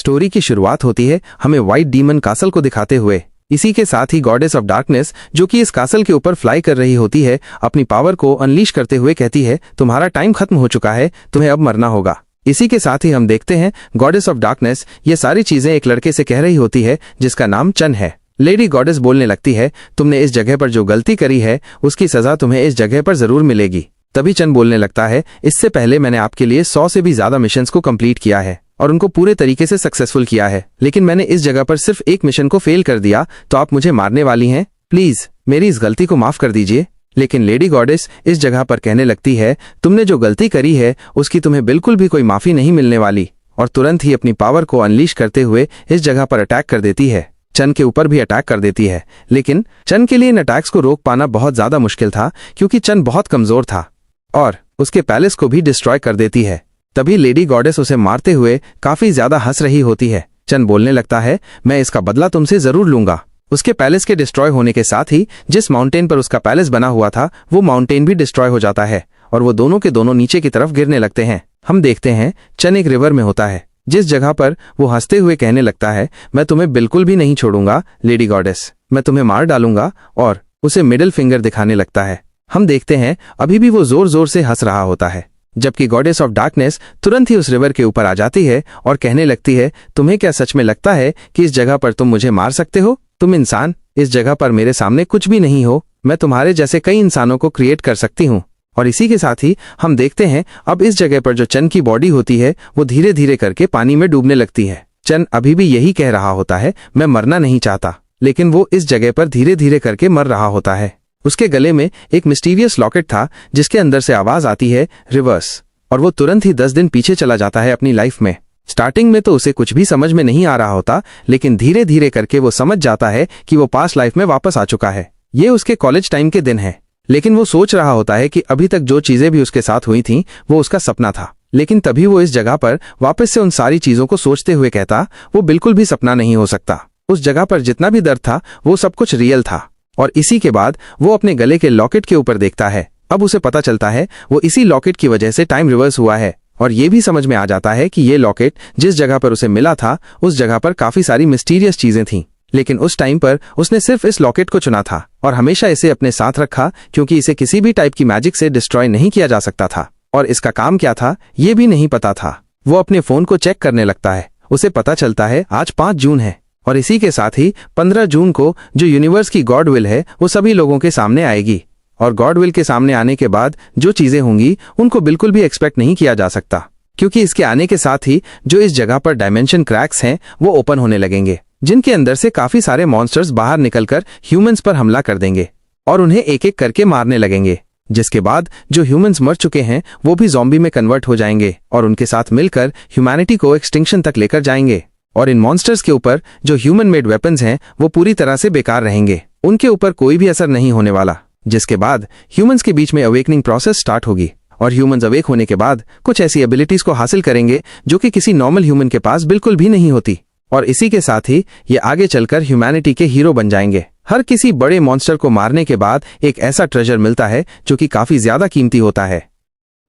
Story की शुरुआत होती है हमें व्हाइट डीमन कासल को दिखाते हुए। इसी के साथ ही गॉडेस ऑफ डार्कनेस, जो कि इस कासल के ऊपर फ्लाई कर रही होती है, अपनी पावर को अनलीश करते हुए कहती है, तुम्हारा टाइम खत्म हो चुका है, तुम्हें अब मरना होगा। इसी के साथ ही हम देखते हैं गॉडेस ऑफ डार्कनेस ये सारी चीजें एक लड़के से कह रही होती है जिसका नाम चन है। लेडी गॉडेस बोलने लगती है, तुमने इस जगह पर जो गलती करी है उसकी सजा तुम्हें इस जगह पर जरूर मिलेगी। तभी चन बोलने लगता है, इससे पहले मैंने आपके लिए 100 से भी ज्यादा मिशंस को कंप्लीट किया है और उनको पूरे तरीके से सक्सेसफुल किया है, लेकिन मैंने इस जगह पर सिर्फ एक मिशन को फेल कर दिया, तो आप मुझे मारने वाली हैं? प्लीज मेरी इस गलती को माफ कर दीजिए। लेकिन लेडी गॉडेस इस जगह पर कहने लगती है, तुमने जो गलती करी है उसकी तुम्हें बिल्कुल भी कोई माफी नहीं मिलने वाली, और तुरंत ही अपनी पावर को अनलीश करते हुए इस जगह पर अटैक कर देती है। चन के ऊपर भी अटैक कर देती है, लेकिन चन के लिए इन अटैक्स को रोक पाना बहुत ज्यादा मुश्किल था क्योंकि चन बहुत कमजोर था, और उसके पैलेस को भी डिस्ट्रॉय कर देती है। तभी लेडी गॉडेस उसे मारते हुए काफी ज्यादा हंस रही होती है। चन बोलने लगता है, मैं इसका बदला तुमसे जरूर लूंगा। उसके पैलेस के डिस्ट्रॉय होने के साथ ही जिस माउंटेन पर उसका पैलेस बना हुआ था वो माउंटेन भी डिस्ट्रॉय हो जाता है और वो दोनों के दोनों नीचे की तरफ गिरने लगते हैं। हम देखते हैं चन एक रिवर में होता है, जिस जगह पर वो हंसते हुए कहने लगता है, मैं तुम्हें बिल्कुल भी नहीं छोड़ूंगा लेडी गॉडेस, मैं तुम्हें मार डालूंगा, और उसे मिडिल फिंगर दिखाने लगता है। हम देखते हैं अभी भी वो जोर जोर से हंस रहा होता है, जबकि गॉडेस ऑफ डार्कनेस तुरंत ही उस रिवर के ऊपर आ जाती है और कहने लगती है, तुम्हें क्या सच में लगता है कि इस जगह पर तुम मुझे मार सकते हो? तुम इंसान इस जगह पर मेरे सामने कुछ भी नहीं हो, मैं तुम्हारे जैसे कई इंसानों को क्रिएट कर सकती हूँ। और इसी के साथ ही हम देखते हैं अब इस जगह पर जो चन की बॉडी होती है वो धीरे धीरे करके पानी में डूबने लगती है। चन अभी भी यही कह रहा होता है, मैं मरना नहीं चाहता, लेकिन वो इस जगह पर धीरे धीरे करके मर रहा होता है। उसके गले में एक मिस्टीरियस लॉकेट था जिसके अंदर से आवाज आती है रिवर्स, और वो तुरंत ही 10 दिन पीछे चला जाता है अपनी लाइफ में। स्टार्टिंग में तो उसे कुछ भी समझ में नहीं आ रहा होता, लेकिन धीरे धीरे करके वो समझ जाता है कि वो पास्ट लाइफ में वापस आ चुका है। ये उसके कॉलेज टाइम के दिन है, लेकिन वो सोच रहा होता है कि अभी तक जो चीजें भी उसके साथ हुई थीं वो उसका सपना था। लेकिन तभी वो इस जगह पर वापस से उन सारी चीजों को सोचते हुए कहता, वो बिल्कुल भी सपना नहीं हो सकता। उस जगह पर जितना भी दर्द था वो सब कुछ रियल था। और इसी के बाद वो अपने गले के लॉकेट के ऊपर देखता है। अब उसे पता चलता है वो इसी लॉकेट की वजह से टाइम रिवर्स हुआ है, और ये भी समझ में आ जाता है कि ये लॉकेट जिस जगह पर उसे मिला था उस जगह पर काफी सारी मिस्टीरियस चीजें थीं, लेकिन उस टाइम पर उसने सिर्फ इस लॉकेट को चुना था और हमेशा इसे अपने साथ रखा क्योंकि इसे किसी भी टाइप की मैजिक से डिस्ट्रॉय नहीं किया जा सकता था, और इसका काम क्या था ये भी नहीं पता था। वो अपने फोन को चेक करने लगता है, उसे पता चलता है आज 5 जून है, और इसी के साथ ही 15 जून को जो यूनिवर्स की गॉड विल है वो सभी लोगों के सामने आएगी, और गॉड विल के सामने आने के बाद जो चीजें होंगी उनको बिल्कुल भी एक्सपेक्ट नहीं किया जा सकता, क्योंकि इसके आने के साथ ही जो इस जगह पर डायमेंशन क्रैक्स हैं वो ओपन होने लगेंगे, जिनके अंदर से काफी सारे मॉन्स्टर्स बाहर निकलकर ह्यूमंस पर हमला कर देंगे और उन्हें एक एक करके मारने लगेंगे, जिसके बाद जो ह्यूमंस मर चुके हैं वो भी ज़ॉम्बी में कन्वर्ट हो जाएंगे और उनके साथ मिलकर ह्यूमैनिटी को एक्सटिंक्शन तक लेकर जाएंगे। और इन मॉन्स्टर्स के ऊपर जो ह्यूमन मेड वेपन्स हैं वो पूरी तरह से बेकार रहेंगे, उनके ऊपर कोई भी असर नहीं होने वाला, जिसके बाद ह्यूमंस के बीच में अवेकनिंग प्रोसेस स्टार्ट होगी, और ह्यूमंस अवेक होने के बाद कुछ ऐसी एबिलिटीज को हासिल करेंगे जो कि किसी नॉर्मल ह्यूमन के पास बिल्कुल भी नहीं होती, और इसी के साथ ही ये आगे चलकर ह्यूमैनिटी के हीरो बन जाएंगे। हर किसी बड़े मॉन्स्टर को मारने के बाद एक ऐसा ट्रेजर मिलता है जो कि काफी ज्यादा कीमती होता है।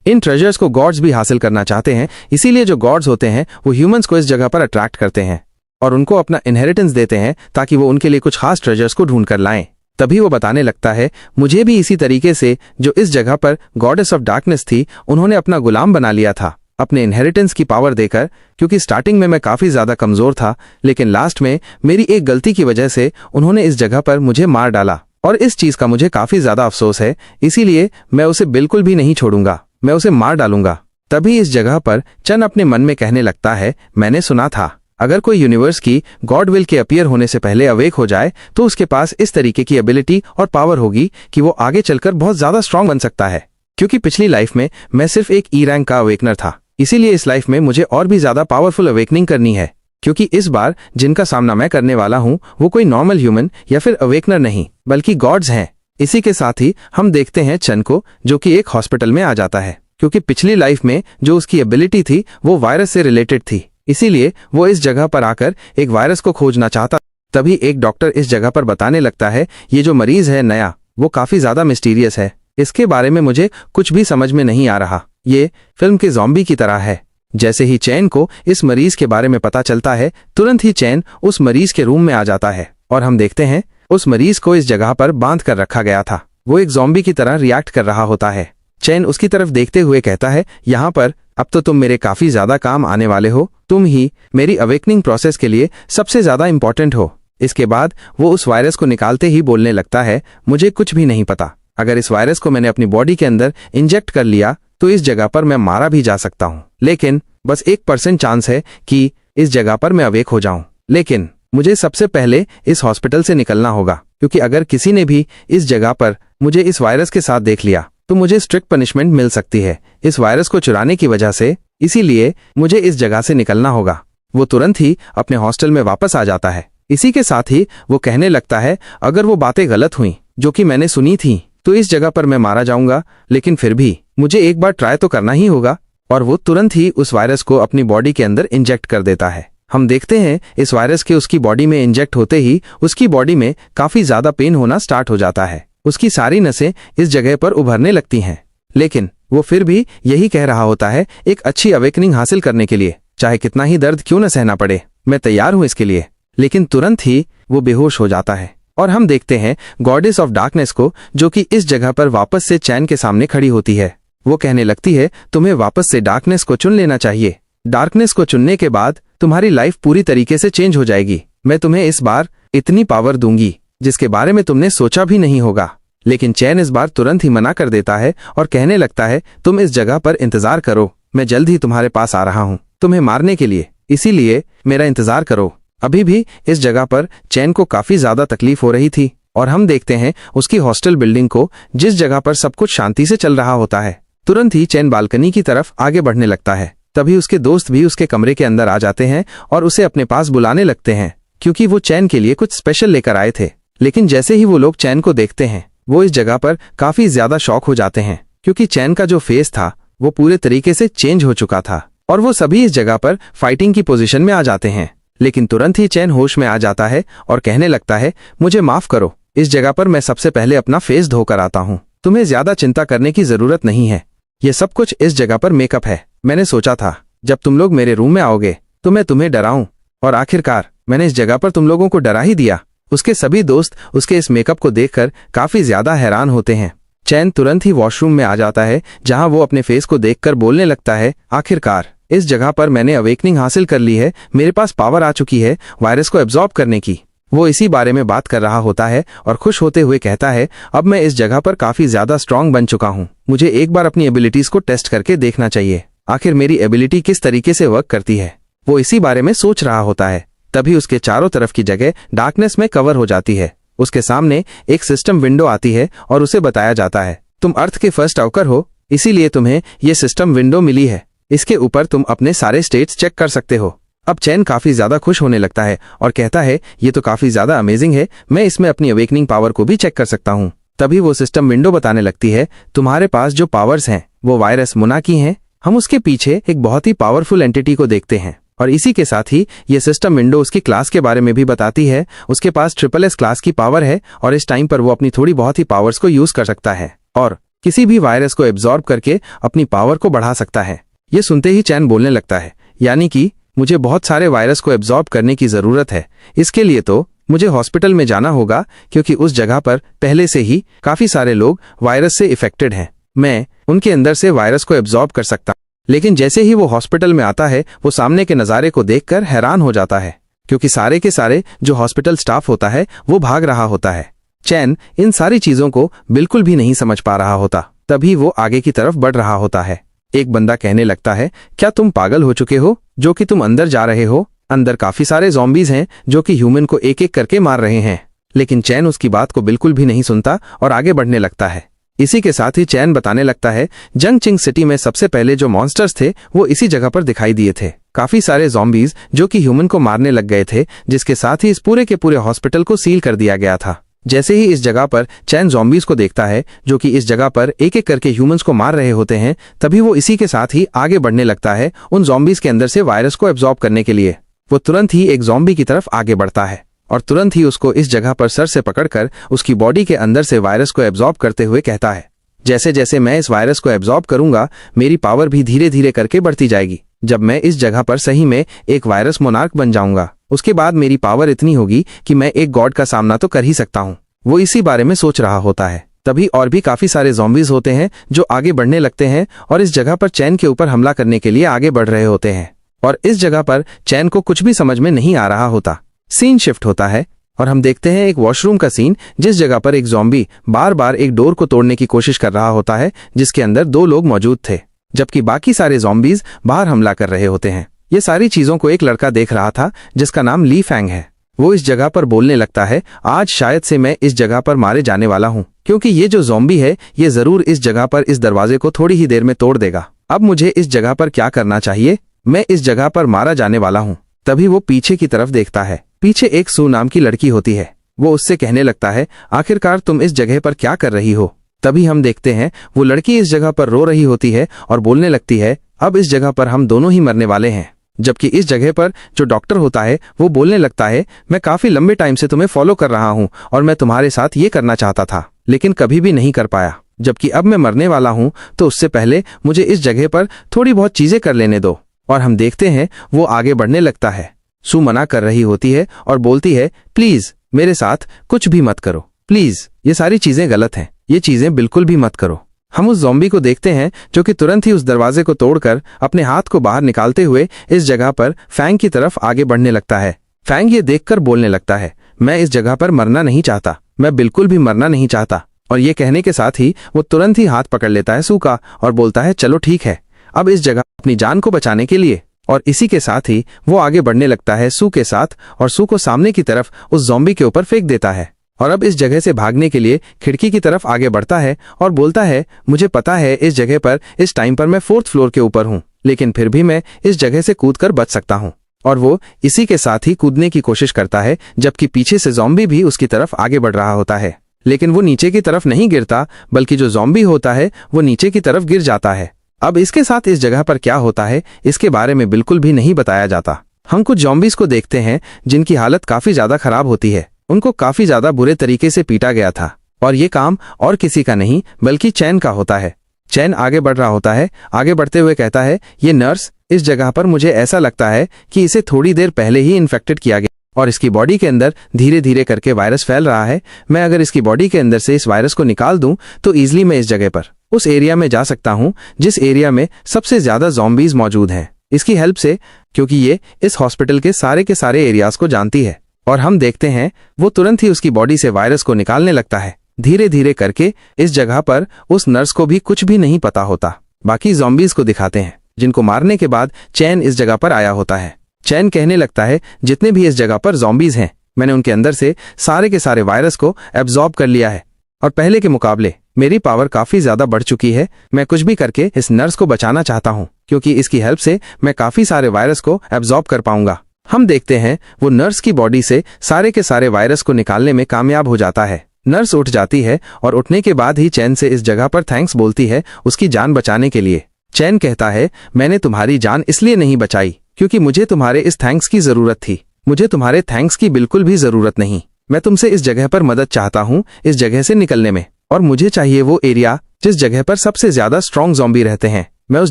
इन ट्रेजर्स को गॉड्स भी हासिल करना चाहते हैं, इसीलिए जो गॉड्स होते हैं वो ह्यूमंस को इस जगह पर अट्रैक्ट करते हैं और उनको अपना इनहेरिटेंस देते हैं ताकि वो उनके लिए कुछ खास ट्रेजर्स को ढूंढ कर लाएं। तभी वो बताने लगता है, मुझे भी इसी तरीके से जो इस जगह पर गॉडेस ऑफ डार्कनेस थी उन्होंने अपना गुलाम बना लिया था अपने इनहेरिटेंस की पावर देकर, क्योंकि स्टार्टिंग में मैं काफी ज्यादा कमजोर था, लेकिन लास्ट में मेरी एक गलती की वजह से उन्होंने इस जगह पर मुझे मार डाला, और इस चीज का मुझे काफी ज्यादा अफसोस है, इसीलिए मैं उसे बिल्कुल भी नहीं छोड़ूंगा, मैं उसे मार डालूंगा। तभी इस जगह पर चन अपने मन में कहने लगता है, मैंने सुना था अगर कोई यूनिवर्स की गॉड विल के अपीयर होने से पहले अवेक हो जाए तो उसके पास इस तरीके की एबिलिटी और पावर होगी कि वो आगे चलकर बहुत ज्यादा स्ट्रांग बन सकता है। क्योंकि पिछली लाइफ में मैं सिर्फ एक ई रैंक का अवेकनर था, इसीलिए इस लाइफ में मुझे और भी ज्यादा पावरफुल अवेकनिंग करनी है, क्योंकि इस बार जिनका सामना मैं करने वाला हूँ वो कोई नॉर्मल ह्यूमन या फिर अवेकनर नहीं बल्कि गॉड्स हैं। इसी के साथ ही हम देखते हैं चन को, जो कि एक हॉस्पिटल में आ जाता है, क्योंकि पिछली लाइफ में जो उसकी एबिलिटी थी वो वायरस से रिलेटेड थी, इसीलिए वो इस जगह पर आकर एक वायरस को खोजना चाहता। तभी एक डॉक्टर इस जगह पर बताने लगता है, ये जो मरीज है नया वो काफी ज्यादा मिस्टीरियस है, इसके बारे में मुझे कुछ भी समझ में नहीं आ रहा, ये फिल्म के ज़ॉम्बी की तरह है। जैसे ही चैन को इस मरीज के बारे में पता चलता है, तुरंत ही चैन उस मरीज के रूम में आ जाता है और हम देखते हैं उस मरीज को इस जगह पर बांध कर रखा गया था। वो एक ज़ॉम्बी की तरह रिएक्ट कर रहा होता है। चैन उसकी तरफ देखते हुए कहता है, यहाँ पर अब तो तुम मेरे काफी ज्यादा काम आने वाले हो, तुम ही मेरी अवेकनिंग प्रोसेस के लिए सबसे ज्यादा इंपॉर्टेंट हो। इसके बाद वो उस वायरस को निकालते ही बोलने लगता है, मुझे कुछ भी नहीं पता, अगर इस वायरस को मैंने अपनी बॉडी के अंदर इंजेक्ट कर लिया तो इस जगह पर मैं मारा भी जा सकता हूँ, लेकिन बस 1% चांस है कि इस जगह पर मैं अवेक हो जाऊं। लेकिन मुझे सबसे पहले इस हॉस्पिटल से निकलना होगा, क्योंकि अगर किसी ने भी इस जगह पर मुझे इस वायरस के साथ देख लिया तो मुझे स्ट्रिक्ट पनिशमेंट मिल सकती है इस वायरस को चुराने की वजह से, इसीलिए मुझे इस जगह से निकलना होगा। वो तुरंत ही अपने हॉस्टल में वापस आ जाता है। इसी के साथ ही वो कहने लगता है, अगर वो बातें गलत हुई जो कि मैंने सुनी थी तो इस जगह पर मैं मारा जाऊंगा, लेकिन फिर भी मुझे एक बार ट्राई तो करना ही होगा। और वो तुरंत ही उस वायरस को अपनी बॉडी के अंदर इंजेक्ट कर देता है। हम देखते हैं इस वायरस के उसकी बॉडी में इंजेक्ट होते ही उसकी बॉडी में काफी ज्यादा पेन होना स्टार्ट हो जाता है। उसकी सारी नसें इस जगह पर उभरने लगती हैं, लेकिन वो फिर भी यही कह रहा होता है, एक अच्छी अवेकनिंग हासिल करने के लिए चाहे कितना ही दर्द क्यों न सहना पड़े, मैं तैयार हूं इसके लिए। लेकिन तुरंत ही वो बेहोश हो जाता है और हम देखते हैं गॉडेस ऑफ डार्कनेस को, जो कि इस जगह पर वापस से चैन के सामने खड़ी होती है। वो कहने लगती है, तुम्हें वापस से डार्कनेस को चुन लेना चाहिए। डार्कनेस को चुनने के बाद तुम्हारी लाइफ पूरी तरीके से चेंज हो जाएगी। मैं तुम्हें इस बार इतनी पावर दूंगी जिसके बारे में तुमने सोचा भी नहीं होगा। लेकिन चैन इस बार तुरंत ही मना कर देता है और कहने लगता है, तुम इस जगह पर इंतजार करो, मैं जल्द ही तुम्हारे पास आ रहा हूँ तुम्हें मारने के लिए, इसीलिए मेरा इंतजार करो। अभी भी इस जगह पर चैन को काफी ज्यादा तकलीफ हो रही थी और हम देखते हैं उसकी हॉस्टल बिल्डिंग को, जिस जगह पर सब कुछ शांति से चल रहा होता है। तुरंत ही चैन बालकनी की तरफ आगे बढ़ने लगता है। तभी उसके दोस्त भी उसके कमरे के अंदर आ जाते हैं और उसे अपने पास बुलाने लगते हैं, क्योंकि वो चैन के लिए कुछ स्पेशल लेकर आए थे। लेकिन जैसे ही वो लोग चैन को देखते हैं, वो इस जगह पर काफी ज्यादा शॉक हो जाते हैं, क्योंकि चैन का जो फेस था वो पूरे तरीके से चेंज हो चुका था और वो सभी इस जगह पर फाइटिंग की पोजीशन में आ जाते हैं। लेकिन तुरंत ही चैन होश में आ जाता है और कहने लगता है, मुझे माफ करो, इस जगह पर मैं सबसे पहले अपना फेस धोकर आता हूँ, तुम्हें ज्यादा चिंता करने की जरूरत नहीं है, ये सब कुछ इस जगह पर मेकअप है। मैंने सोचा था जब तुम लोग मेरे रूम में आओगे तो मैं तुम्हें डराऊं, और आखिरकार मैंने इस जगह पर तुम लोगों को डरा ही दिया। उसके सभी दोस्त उसके इस मेकअप को देखकर काफी ज्यादा हैरान होते हैं। चैन तुरंत ही वॉशरूम में आ जाता है, जहां वो अपने फेस को देखकर बोलने लगता है, आखिरकार इस जगह पर मैंने अवेकनिंग हासिल कर ली है, मेरे पास पावर आ चुकी है वायरस को एब्जॉर्ब करने की। वो इसी बारे में बात कर रहा होता है और खुश होते हुए कहता है, अब मैं इस जगह पर काफी ज्यादा स्ट्रांग बन चुका हूँ, मुझे एक बार अपनी एबिलिटीज को टेस्ट करके देखना चाहिए, आखिर मेरी एबिलिटी किस तरीके से वर्क करती है। वो इसी बारे में सोच रहा होता है। तभी उसके चारों तरफ की जगह डार्कनेस में कवर हो जाती है। उसके सामने एक सिस्टम विंडो आती है और उसे बताया जाता है, तुम अर्थ के फर्स्ट आउकर हो, इसीलिए तुम्हें ये सिस्टम विंडो मिली है, इसके ऊपर तुम अपने सारे स्टेट्स चेक कर सकते हो। अब चैन काफी ज्यादा खुश होने लगता है और कहता है, ये तो काफी ज्यादा अमेजिंग है, मैं इसमें अपनी अवेकनिंग पावर को भी चेक कर सकता हूँ। तभी वो सिस्टम विंडो बताने लगती है, तुम्हारे पास जो पावर्स हैं वो वायरस मुना की हैं। हम उसके पीछे एक बहुत ही पावरफुल एंटिटी को देखते हैं और इसी के साथ ही ये सिस्टम विंडो उसकी क्लास के बारे में भी बताती है। उसके पास SSS क्लास की पावर है और इस टाइम पर वो अपनी थोड़ी बहुत ही पावर्स को यूज कर सकता है और किसी भी वायरस को एब्जॉर्ब करके अपनी पावर को बढ़ा सकता है। ये सुनते ही चैन बोलने लगता है, यानी कि मुझे बहुत सारे वायरस को एब्जॉर्ब करने की जरूरत है, इसके लिए तो मुझे हॉस्पिटल में जाना होगा, क्योंकि उस जगह पर पहले से ही काफी सारे लोग वायरस से इफेक्टेड हैं, मैं उनके अंदर से वायरस को एब्जॉर्ब कर सकता। लेकिन जैसे ही वो हॉस्पिटल में आता है, वो सामने के नज़ारे को देखकर हैरान हो जाता है, क्योंकि सारे के सारे जो हॉस्पिटल स्टाफ होता है वो भाग रहा होता है। चैन इन सारी चीजों को बिल्कुल भी नहीं समझ पा रहा होता। तभी वो आगे की तरफ बढ़ रहा होता है। एक बंदा कहने लगता है, क्या तुम पागल हो चुके हो जो कि तुम अंदर जा रहे हो? अंदर काफी सारे ज़ॉम्बीज हैं जो कि ह्यूमन को एक एक करके मार रहे हैं। लेकिन चैन उसकी बात को बिल्कुल भी नहीं सुनता और आगे बढ़ने लगता है। इसी के साथ ही चैन बताने लगता है, जंगचिंग सिटी में सबसे पहले जो मॉन्स्टर्स थे वो इसी जगह पर दिखाई दिए थे, काफी सारे ज़ॉम्बीज जो कि ह्यूमन को मारने लग गए थे, जिसके साथ ही इस पूरे के पूरे हॉस्पिटल को सील कर दिया गया था। जैसे ही इस जगह पर चैन ज़ॉम्बीज को देखता है जो कि इस जगह पर एक एक करके ह्यूमंस को मार रहे होते हैं, तभी वो इसी के साथ ही आगे बढ़ने लगता है उन ज़ॉम्बीज के अंदर से वायरस को एब्जॉर्ब करने के लिए। वो तुरंत ही एक ज़ॉम्बी की तरफ आगे बढ़ता है और तुरंत ही उसको इस जगह पर सर से पकड़कर उसकी बॉडी के अंदर से वायरस को एब्जॉर्ब करते हुए कहता है, जैसे जैसे मैं इस वायरस को एब्जॉर्ब करूंगा मेरी पावर भी धीरे धीरे करके बढ़ती जाएगी। जब मैं इस जगह पर सही में एक वायरस मोनार्क बन जाऊंगा, उसके बाद मेरी पावर इतनी होगी कि मैं एक गॉड का सामना तो कर ही सकता हूँ। वो इसी बारे में सोच रहा होता है। तभी और भी काफी सारे ज़ॉम्बीज होते हैं जो आगे बढ़ने लगते हैं और इस जगह पर चैन के ऊपर हमला करने के लिए आगे बढ़ रहे होते हैं। और इस जगह पर चैन को कुछ भी समझ में नहीं आ रहा होता। सीन शिफ्ट होता है और हम देखते हैं एक वॉशरूम का सीन, जिस जगह पर एक ज़ॉम्बी बार बार एक डोर को तोड़ने की कोशिश कर रहा होता है जिसके अंदर 2 लोग मौजूद थे, जबकि बाकी सारे ज़ॉम्बीज बाहर हमला कर रहे होते हैं। ये सारी चीजों को एक लड़का देख रहा था जिसका नाम ली फैंग है। वो इस जगह पर बोलने लगता है, आज शायद से मैं इस जगह पर मारे जाने वाला हूँ, क्योंकि ये जो ज़ॉम्बी है ये जरूर इस जगह पर इस दरवाजे को थोड़ी ही देर में तोड़ देगा। अब मुझे इस जगह पर क्या करना चाहिए? मैं इस जगह पर मारा जाने वाला हूँ। तभी वो पीछे की तरफ देखता है। पीछे एक सू नाम की लड़की होती है। वो उससे कहने लगता है, आखिरकार तुम इस जगह पर क्या कर रही हो? तभी हम देखते हैं वो लड़की इस जगह पर रो रही होती है और बोलने लगती है, अब इस जगह पर हम दोनों ही मरने वाले हैं। जबकि इस जगह पर जो डॉक्टर होता है वो बोलने लगता है, मैं काफी लंबे टाइम से तुम्हें फॉलो कर रहा हूँ और मैं तुम्हारे साथ ये करना चाहता था, लेकिन कभी भी नहीं कर पाया। जबकि अब मैं मरने वाला हूँ तो उससे पहले मुझे इस जगह पर थोड़ी बहुत चीजें कर लेने दो। और हम देखते हैं वो आगे बढ़ने लगता है। सू मना कर रही होती है और बोलती है, प्लीज मेरे साथ कुछ भी मत करो, प्लीज, ये सारी चीजें गलत हैं, ये चीजें बिल्कुल भी मत करो। हम उस ज़ॉम्बी को देखते हैं जो कि तुरंत ही उस दरवाजे को तोड़कर अपने हाथ को बाहर निकालते हुए इस जगह पर फैंग की तरफ आगे बढ़ने लगता है। फैंग ये देखकर बोलने लगता है, मैं इस जगह पर मरना नहीं चाहता, मैं बिल्कुल भी मरना नहीं चाहता। और ये कहने के साथ ही वो तुरंत ही हाथ पकड़ लेता है सू का और बोलता है, चलो ठीक है, अब इस जगह अपनी जान को बचाने के लिए। और इसी के साथ ही वो आगे बढ़ने लगता है सू के साथ और सू को सामने की तरफ उस ज़ॉम्बी के ऊपर फेंक देता है। और अब इस जगह से भागने के लिए खिड़की की तरफ आगे बढ़ता है और बोलता है, मुझे पता है इस जगह पर इस टाइम पर मैं 4th फ्लोर के ऊपर हूँ, लेकिन फिर भी मैं इस जगह से कूदकर बच सकता हूँ। और वो इसी के साथ ही कूदने की कोशिश करता है, जबकि पीछे से ज़ॉम्बी भी उसकी तरफ आगे बढ़ रहा होता है। लेकिन वो नीचे की तरफ नहीं गिरता, बल्कि जो ज़ॉम्बी होता है वो नीचे की तरफ गिर जाता है। अब इसके साथ इस जगह पर क्या होता है इसके बारे में बिल्कुल भी नहीं बताया जाता। हम कुछ ज़ॉम्बीज को देखते हैं जिनकी हालत काफी ज्यादा खराब होती है। उनको काफी ज्यादा बुरे तरीके से पीटा गया था और ये काम और किसी का नहीं बल्कि चैन का होता है। चैन आगे बढ़ रहा होता है। आगे बढ़ते हुए कहता है, ये नर्स, इस जगह पर मुझे ऐसा लगता है कि इसे थोड़ी देर पहले ही इन्फेक्टेड किया गया और इसकी बॉडी के अंदर धीरे धीरे करके वायरस फैल रहा है। मैं अगर इसकी बॉडी के अंदर से इस वायरस को निकाल दूं तो इजीली मैं इस जगह पर उस एरिया में जा सकता हूं जिस एरिया में सबसे ज्यादा ज़ॉम्बीज मौजूद हैं, इसकी हेल्प से, क्योंकि ये इस हॉस्पिटल के सारे एरियाज को जानती है। और हम देखते हैं वो तुरंत ही उसकी बॉडी से वायरस को निकालने लगता है धीरे धीरे करके। इस जगह पर उस नर्स को भी कुछ भी नहीं पता होता। बाकी ज़ॉम्बीज को दिखाते हैं जिनको मारने के बाद चैन इस जगह पर आया होता है। चैन कहने लगता है, जितने भी इस जगह पर ज़ॉम्बीज हैं, मैंने उनके अंदर से सारे के सारे वायरस को एब्जॉर्ब कर लिया है और पहले के मुकाबले मेरी पावर काफी ज्यादा बढ़ चुकी है। मैं कुछ भी करके इस नर्स को बचाना चाहता हूँ, क्योंकि इसकी हेल्प से मैं काफी सारे वायरस को एब्जॉर्ब कर पाऊंगा। हम देखते हैं वो नर्स की बॉडी से सारे के सारे वायरस को निकालने में कामयाब हो जाता है। नर्स उठ जाती है और उठने के बाद ही चैन से इस जगह पर थैंक्स बोलती है उसकी जान बचाने के लिए। चैन कहता है, मैंने तुम्हारी जान इसलिए नहीं बचाई क्योंकि मुझे तुम्हारे इस थैंक्स की जरूरत थी। मुझे तुम्हारे थैंक्स की बिल्कुल भी जरूरत नहीं। मैं तुमसे इस जगह पर मदद चाहता हूँ इस जगह से निकलने में, और मुझे चाहिए वो एरिया जिस जगह पर सबसे ज्यादा स्ट्रॉन्ग ज़ॉम्बी रहते हैं। मैं उस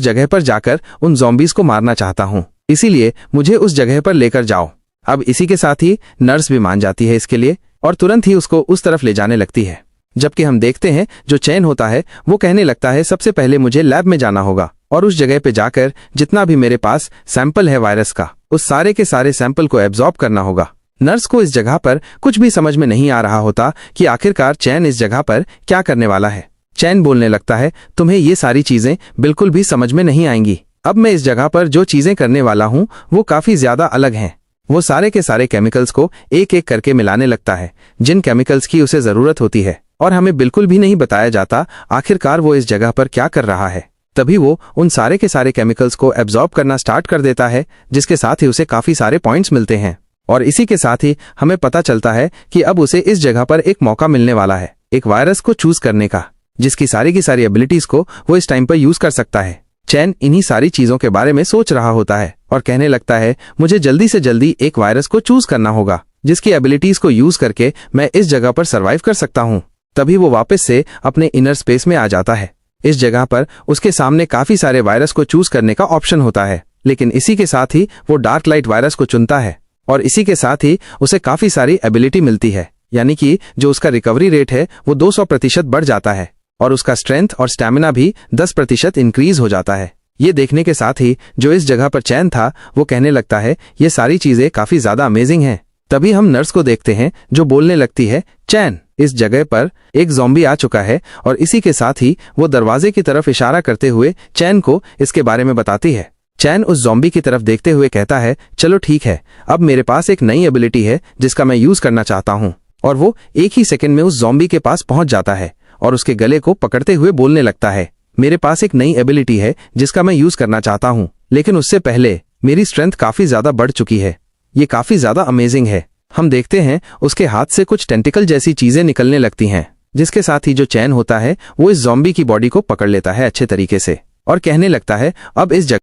जगह पर जाकर उन ज़ॉम्बीज को मारना चाहता हूँ, इसीलिए मुझे उस जगह पर लेकर जाओ। अब इसी के साथ ही नर्स भी मान जाती है इसके लिए और तुरंत ही उसको उस तरफ ले जाने लगती है। जबकि हम देखते हैं जो चैन होता है वो कहने लगता है, सबसे पहले मुझे लैब में जाना होगा और उस जगह पे जाकर जितना भी मेरे पास सैंपल है वायरस का, उस सारे के सारे सैंपल को एब्जॉर्ब करना होगा। नर्स को इस जगह पर कुछ भी समझ में नहीं आ रहा होता कि आखिरकार चैन इस जगह पर क्या करने वाला है। चैन बोलने लगता है, तुम्हें ये सारी चीजें बिल्कुल भी समझ में नहीं आएंगी। अब मैं इस जगह पर जो चीजें करने वाला हूँ वो काफी ज्यादा अलग हैं। वो सारे के सारे केमिकल्स को एक एक करके मिलाने लगता है, जिन केमिकल्स की उसे जरूरत होती है, और हमें बिल्कुल भी नहीं बताया जाता आखिरकार वो इस जगह पर क्या कर रहा है। तभी वो उन सारे के सारे केमिकल्स को एब्जॉर्ब करना स्टार्ट कर देता है, जिसके साथ ही उसे काफी सारे पॉइंट्स मिलते हैं। और इसी के साथ ही हमें पता चलता है कि अब उसे इस जगह पर एक मौका मिलने वाला है, एक वायरस को चूज करने का, जिसकी सारी की सारी एबिलिटीज को वो इस टाइम पर यूज कर सकता है। चैन इन्हीं सारी चीजों के बारे में सोच रहा होता है और कहने लगता है, मुझे जल्दी से जल्दी एक वायरस को चूज करना होगा जिसकी एबिलिटीज को यूज करके मैं इस जगह पर सर्वाइव कर सकता हूँ। तभी वो वापस से अपने इनर स्पेस में आ जाता है। इस जगह पर उसके सामने काफी सारे वायरस को चूज करने का ऑप्शन होता है लेकिन इसी के साथ ही वो डार्क लाइट वायरस को चुनता है और इसी के साथ ही उसे काफी सारी एबिलिटी मिलती है, यानी कि जो उसका रिकवरी रेट है वो 200% बढ़ जाता है और उसका स्ट्रेंथ और स्टैमिना भी 10% इंक्रीज हो जाता है। ये देखने के साथ ही जो इस जगह पर चैन था वो कहने लगता है ये सारी चीजें काफी ज्यादा अमेजिंग हैं। तभी हम नर्स को देखते हैं जो बोलने लगती है, चैन, इस जगह पर एक ज़ॉम्बी आ चुका है, और इसी के साथ ही वो दरवाजे की तरफ इशारा करते हुए चैन को इसके बारे में बताती है। चैन उस ज़ॉम्बी की तरफ देखते हुए कहता है, चलो ठीक है, अब मेरे पास एक नई एबिलिटी है जिसका मैं यूज करना चाहता हूँ। और वो एक ही सेकंड में उस ज़ॉम्बी के पास पहुंच जाता है और उसके गले को पकड़ते हुए बोलने लगता है, मेरे पास एक नई एबिलिटी है जिसका मैं यूज करना चाहता हूँ, लेकिन उससे पहले मेरी स्ट्रेंथ काफी ज्यादा बढ़ चुकी है। ये काफी ज्यादा अमेजिंग है। हम देखते हैं उसके हाथ से कुछ टेंटिकल जैसी चीजें निकलने लगती हैं, जिसके साथ ही जो चैन होता है वो इस ज़ॉम्बी की बॉडी को पकड़ लेता है अच्छे तरीके से और कहने लगता है, अब इस जगह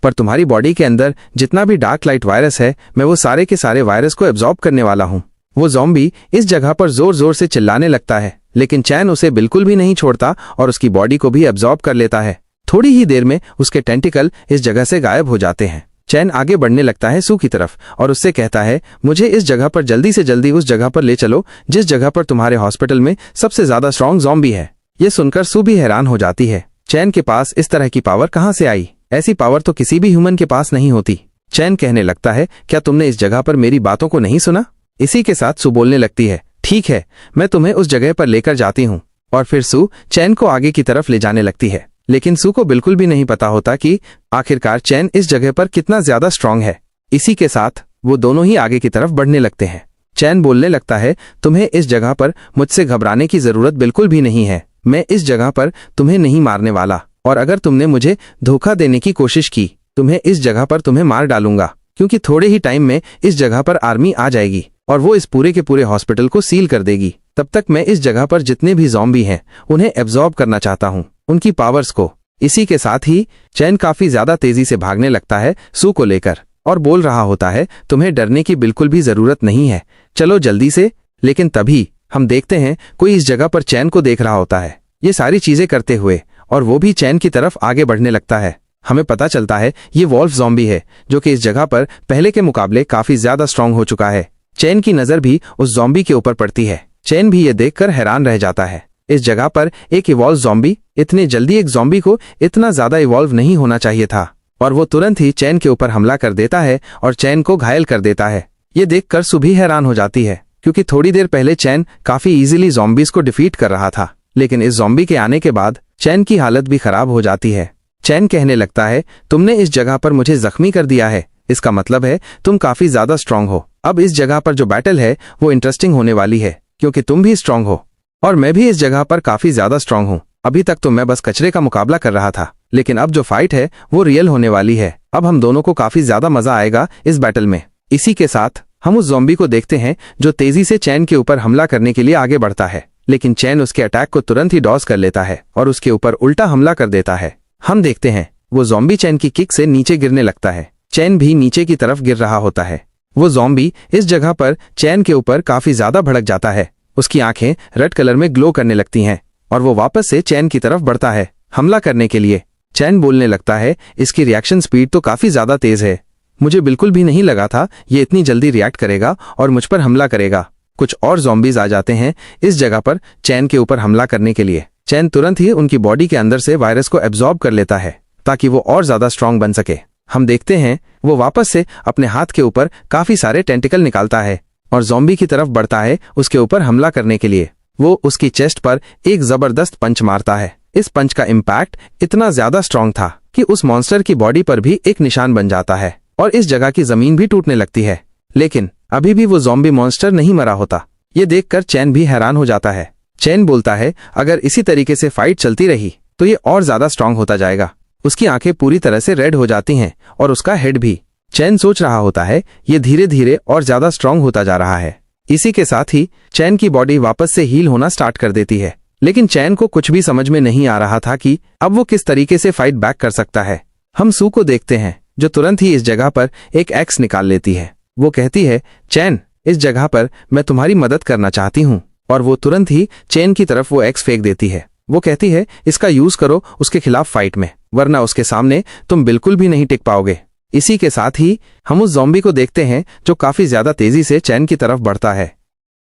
पर तुम्हारी बॉडी के अंदर जितना भी डार्क लाइट वायरस है मैं वो सारे के सारे वायरस को एब्जॉर्ब करने वाला हूँ। वो ज़ॉम्बी इस जगह पर जोर जोर से चिल्लाने लगता है, लेकिन चैन उसे बिल्कुल भी नहीं छोड़ता और उसकी बॉडी को भी एब्जॉर्ब कर लेता है। थोड़ी ही देर में उसके टेंटिकल इस जगह से गायब हो जाते हैं। चैन आगे बढ़ने लगता है सू की तरफ और उससे कहता है, मुझे इस जगह पर जल्दी से जल्दी उस जगह पर ले चलो जिस जगह पर तुम्हारे हॉस्पिटल में सबसे ज्यादा स्ट्रॉन्ग ज़ॉम्बी है। ये सुनकर सू भी हैरान हो जाती है, चैन के पास इस तरह की पावर कहाँ से आई? ऐसी पावर तो किसी भी ह्यूमन के पास नहीं होती। चैन कहने लगता है, क्या तुमने इस जगह पर मेरी बातों को नहीं सुना? इसी के साथ सू बोलने लगती है, ठीक है, मैं तुम्हें उस जगह पर लेकर जाती हूँ। और फिर सू चैन को आगे की तरफ ले जाने लगती है, लेकिन सू को बिल्कुल भी नहीं पता होता कि आखिरकार चैन इस जगह पर कितना ज्यादा स्ट्रांग है। इसी के साथ वो दोनों ही आगे की तरफ बढ़ने लगते हैं। चैन बोलने लगता है, तुम्हें इस जगह पर मुझसे घबराने की जरूरत बिल्कुल भी नहीं है। मैं इस जगह पर तुम्हें नहीं मारने वाला, और अगर तुमने मुझे धोखा देने की कोशिश की तुम्हें इस जगह पर तुम्हें मार डालूंगा, क्योंकि थोड़े ही टाइम में इस जगह पर आर्मी आ जाएगी और वो इस पूरे के पूरे हॉस्पिटल को सील कर देगी। तब तक मैं इस जगह पर जितने भी ज़ॉम्बी हैं उन्हें एब्जॉर्ब करना चाहता हूँ, उनकी पावर्स को। इसी के साथ ही चैन काफी ज्यादा तेजी से भागने लगता है सू को लेकर और बोल रहा होता है, तुम्हें डरने की बिल्कुल भी जरूरत नहीं है, चलो जल्दी से। लेकिन तभी हम देखते हैं कोई इस जगह पर चैन को देख रहा होता है ये सारी चीजें करते हुए, और वो भी चैन की तरफ आगे बढ़ने लगता है। हमें पता चलता है ये वॉल्फ ज़ॉम्बी है जो कि इस जगह पर पहले के मुकाबले काफी ज्यादा स्ट्रांग हो चुका है। चैन की नजर भी उस ज़ॉम्बी के ऊपर पड़ती है। चैन भी ये देखकर हैरान रह जाता है, इस जगह पर एक इवॉल्व ज़ॉम्बी, इतने जल्दी एक ज़ॉम्बी को इतना ज्यादा इवॉल्व नहीं होना चाहिए था। और वो तुरंत ही चैन के ऊपर हमला कर देता है और चैन को घायल कर देता है। ये देखकर सू भी हैरान हो जाती है, क्योंकि थोड़ी देर पहले चैन काफी इजीली ज़ॉम्बीज को डिफीट कर रहा था, लेकिन इस ज़ॉम्बी के आने के बाद चैन की हालत भी खराब हो जाती है। चैन कहने लगता है, तुमने इस जगह पर मुझे जख्मी कर दिया है, इसका मतलब है तुम काफी ज्यादा स्ट्रांग हो। अब इस जगह पर जो बैटल है वो इंटरेस्टिंग होने वाली है, क्योंकि तुम भी स्ट्रांग हो और मैं भी इस जगह पर काफी ज्यादा स्ट्रांग हूँ। अभी तक तो मैं बस कचरे का मुकाबला कर रहा था, लेकिन अब जो फाइट है वो रियल होने वाली है। अब हम दोनों को काफी ज्यादा मजा आएगा इस बैटल में। इसी के साथ हम उस ज़ॉम्बी को देखते हैं जो तेजी से चैन के ऊपर हमला करने के लिए आगे बढ़ता है, लेकिन चैन उसके अटैक को तुरंत ही डॉज कर लेता है और उसके ऊपर उल्टा हमला कर देता है। हम देखते हैं वो ज़ॉम्बी चैन की किक से नीचे गिरने लगता है। चैन भी नीचे की तरफ गिर रहा होता है। वो ज़ॉम्बी इस जगह पर चैन के ऊपर काफी ज्यादा भड़क जाता है। उसकी आंखें रेड कलर में ग्लो करने लगती हैं और वो वापस से चैन की तरफ बढ़ता है हमला करने के लिए। चैन बोलने लगता है, इसकी रिएक्शन स्पीड तो काफी ज्यादा तेज है, मुझे बिल्कुल भी नहीं लगा था ये इतनी जल्दी रिएक्ट करेगा और मुझ पर हमला करेगा। कुछ और ज़ॉम्बीज आ जाते हैं इस जगह पर चैन के ऊपर हमला करने के लिए। चैन तुरंत ही उनकी बॉडी के अंदर से वायरस को एब्जॉर्ब कर लेता है ताकि वो और ज्यादा स्ट्रांग बन सके। हम देखते हैं वो वापस से अपने हाथ के ऊपर काफी सारे टेंटिकल निकालता है और ज़ॉम्बी की तरफ बढ़ता है उसके ऊपर हमला करने के लिए। वो उसकी चेस्ट पर एक जबरदस्त पंच मारता है। इस पंच का इम्पैक्ट इतना ज्यादा स्ट्रांग था कि उस मॉन्स्टर की बॉडी पर भी एक निशान बन जाता है और इस जगह की जमीन भी टूटने लगती है। लेकिन अभी भी वो ज़ॉम्बी मॉन्स्टर नहीं मरा होता। ये देखकर चैन भी हैरान हो जाता है। चैन बोलता है, अगर इसी तरीके से फाइट चलती रही तो ये और ज्यादा स्ट्रांग होता जाएगा। उसकी आंखें पूरी तरह से रेड हो जाती हैं और उसका हेड भी। चैन सोच रहा होता है ये धीरे धीरे और ज्यादा स्ट्रांग होता जा रहा है। इसी के साथ ही चैन की बॉडी वापस से हील होना स्टार्ट कर देती है, लेकिन चैन को कुछ भी समझ में नहीं आ रहा था कि अब वो किस तरीके से फाइट बैक कर सकता है। हम सू को देखते हैं जो तुरंत ही इस जगह पर एक एक्स निकाल लेती है। वो कहती है, चैन, इस जगह पर मैं तुम्हारी मदद करना चाहती हूँ, और वो तुरंत ही चैन की तरफ वो एक्स फेंक देती है। वो कहती है, इसका यूज करो उसके खिलाफ फाइट में, वरना उसके सामने तुम बिल्कुल भी नहीं टिक पाओगे। इसी के साथ ही हम उस ज़ॉम्बी को देखते हैं जो काफी ज्यादा तेजी से चैन की तरफ बढ़ता है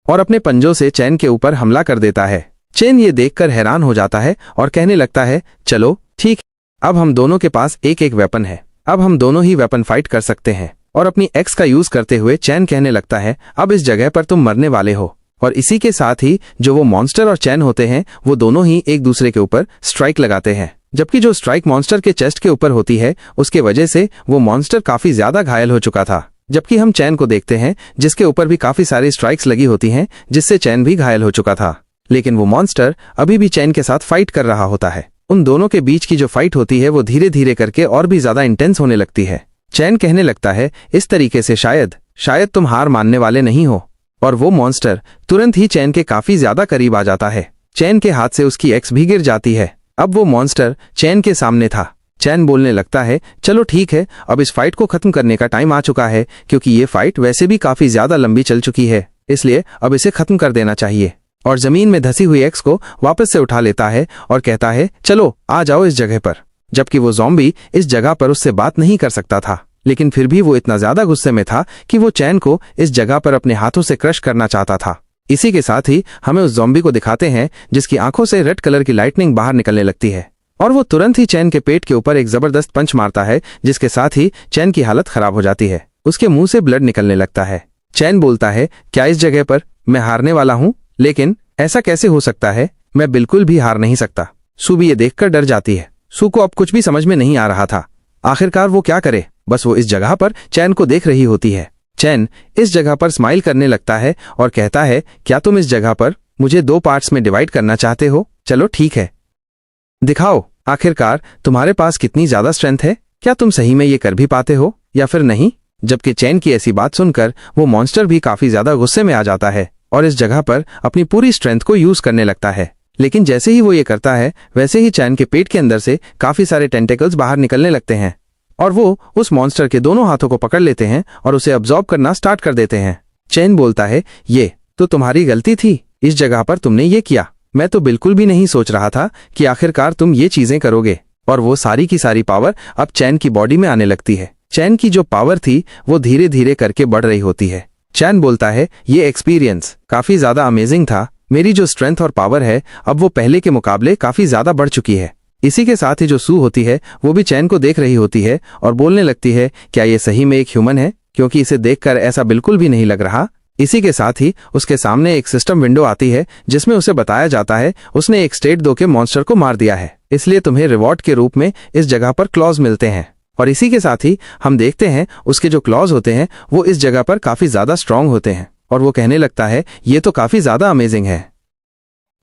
और अपने पंजों से चैन के ऊपर हमला कर देता है। चैन ये देखकर हैरान हो जाता है और कहने लगता है, चलो ठीक, अब हम दोनों के पास एक एक वेपन है, अब हम दोनों ही वेपन फाइट कर सकते हैं। और अपनी एक्स का यूज करते हुए चैन कहने लगता है, अब इस जगह पर तुम मरने वाले हो। और इसी के साथ ही जो वो मॉन्स्टर और चैन होते हैं वो दोनों ही एक दूसरे के ऊपर स्ट्राइक लगाते हैं, जबकि जो स्ट्राइक मॉन्स्टर के चेस्ट के ऊपर होती है उसके वजह से वो मॉन्स्टर काफी ज्यादा घायल हो चुका था, जबकि हम चैन को देखते हैं जिसके ऊपर भी काफी सारी स्ट्राइक्स लगी होती हैं जिससे चैन भी घायल हो चुका था। लेकिन वो मॉन्स्टर अभी भी चैन के साथ फाइट कर रहा होता है। उन दोनों के बीच की जो फाइट होती है वो धीरे धीरे करके और भी ज्यादा इंटेंस होने लगती है। चैन कहने लगता है, इस तरीके से शायद तुम हार मानने वाले नहीं हो। और वो मॉन्स्टर तुरंत ही चैन के काफी ज्यादा करीब आ जाता है। चैन के हाथ से उसकी एक्स भी गिर जाती है। अब वो मॉन्स्टर चैन के सामने था। चैन बोलने लगता है, चलो ठीक है, अब इस फाइट को खत्म करने का टाइम आ चुका है, क्योंकि ये फाइट वैसे भी काफी ज्यादा लंबी चल चुकी है, इसलिए अब इसे खत्म कर देना चाहिए। और जमीन में धसी हुई एक्स को वापस से उठा लेता है और कहता है, चलो आ जाओ इस जगह पर। जबकि वो ज़ॉम्बी इस जगह पर उससे बात नहीं कर सकता था, लेकिन फिर भी वो इतना ज्यादा गुस्से में था कि वो चैन को इस जगह पर अपने हाथों से क्रश करना चाहता था। इसी के साथ ही हमें उस ज़ॉम्बी को दिखाते हैं जिसकी आंखों से रेड कलर की लाइटनिंग बाहर निकलने लगती है और वो तुरंत ही चैन के पेट के ऊपर एक जबरदस्त पंच मारता है, जिसके साथ ही चैन की हालत खराब हो जाती है। उसके मुंह से ब्लड निकलने लगता है। चैन बोलता है, क्या इस जगह पर मैं हारने वाला हूँ? लेकिन ऐसा कैसे हो सकता है, मैं बिल्कुल भी हार नहीं सकता। सू भी ये देखकर डर जाती है। सू को अब कुछ भी समझ में नहीं आ रहा था, आखिरकार वो क्या करे। बस वो इस जगह पर चैन को देख रही होती है। चैन इस जगह पर स्माइल करने लगता है और कहता है, क्या तुम इस जगह पर मुझे 2 पार्ट्स में डिवाइड करना चाहते हो? चलो ठीक है, दिखाओ आखिरकार तुम्हारे पास कितनी ज्यादा स्ट्रेंथ है। क्या तुम सही में ये कर भी पाते हो या फिर नहीं? जबकि चैन की ऐसी बात सुनकर वो मॉन्स्टर भी काफी ज्यादा गुस्से में आ जाता है और इस जगह पर अपनी पूरी स्ट्रेंथ को यूज करने लगता है। लेकिन जैसे ही वो ये करता है वैसे ही चैन के पेट के अंदर से काफी सारे टेंटेकल्स बाहर निकलने लगते हैं और वो उस मॉन्स्टर के दोनों हाथों को पकड़ लेते हैं और उसे अब्जॉर्ब करना स्टार्ट कर देते हैं। चैन बोलता है, ये तो तुम्हारी गलती थी, इस जगह पर तुमने ये किया। मैं तो बिल्कुल भी नहीं सोच रहा था कि आखिरकार तुम ये चीजें करोगे। और वो सारी की सारी पावर अब चैन की बॉडी में आने लगती है। चैन की जो पावर थी वो धीरे धीरे करके बढ़ रही होती है। चैन बोलता है, ये एक्सपीरियंस काफी ज्यादा अमेजिंग था। मेरी जो स्ट्रेंथ और पावर है अब वो पहले के मुकाबले काफी ज्यादा बढ़ चुकी है। इसी के साथ ही जो सू होती है वो भी चैन को देख रही होती है और बोलने लगती है, क्या ये सही में एक ह्यूमन है? क्योंकि इसे देखकर ऐसा बिल्कुल भी नहीं लग रहा। इसी के साथ ही उसके सामने एक सिस्टम विंडो आती है जिसमें उसे बताया जाता है उसने एक स्टेट 2 के मॉन्स्टर को मार दिया है, इसलिए तुम्हें रिवॉर्ड के रूप में इस जगह पर क्लॉज मिलते हैं। और इसी के साथ ही हम देखते हैं उसके जो क्लॉज होते हैं वो इस जगह पर काफी ज्यादा स्ट्रांग होते हैं और वो कहने लगता है, ये तो काफी ज्यादा अमेजिंग है।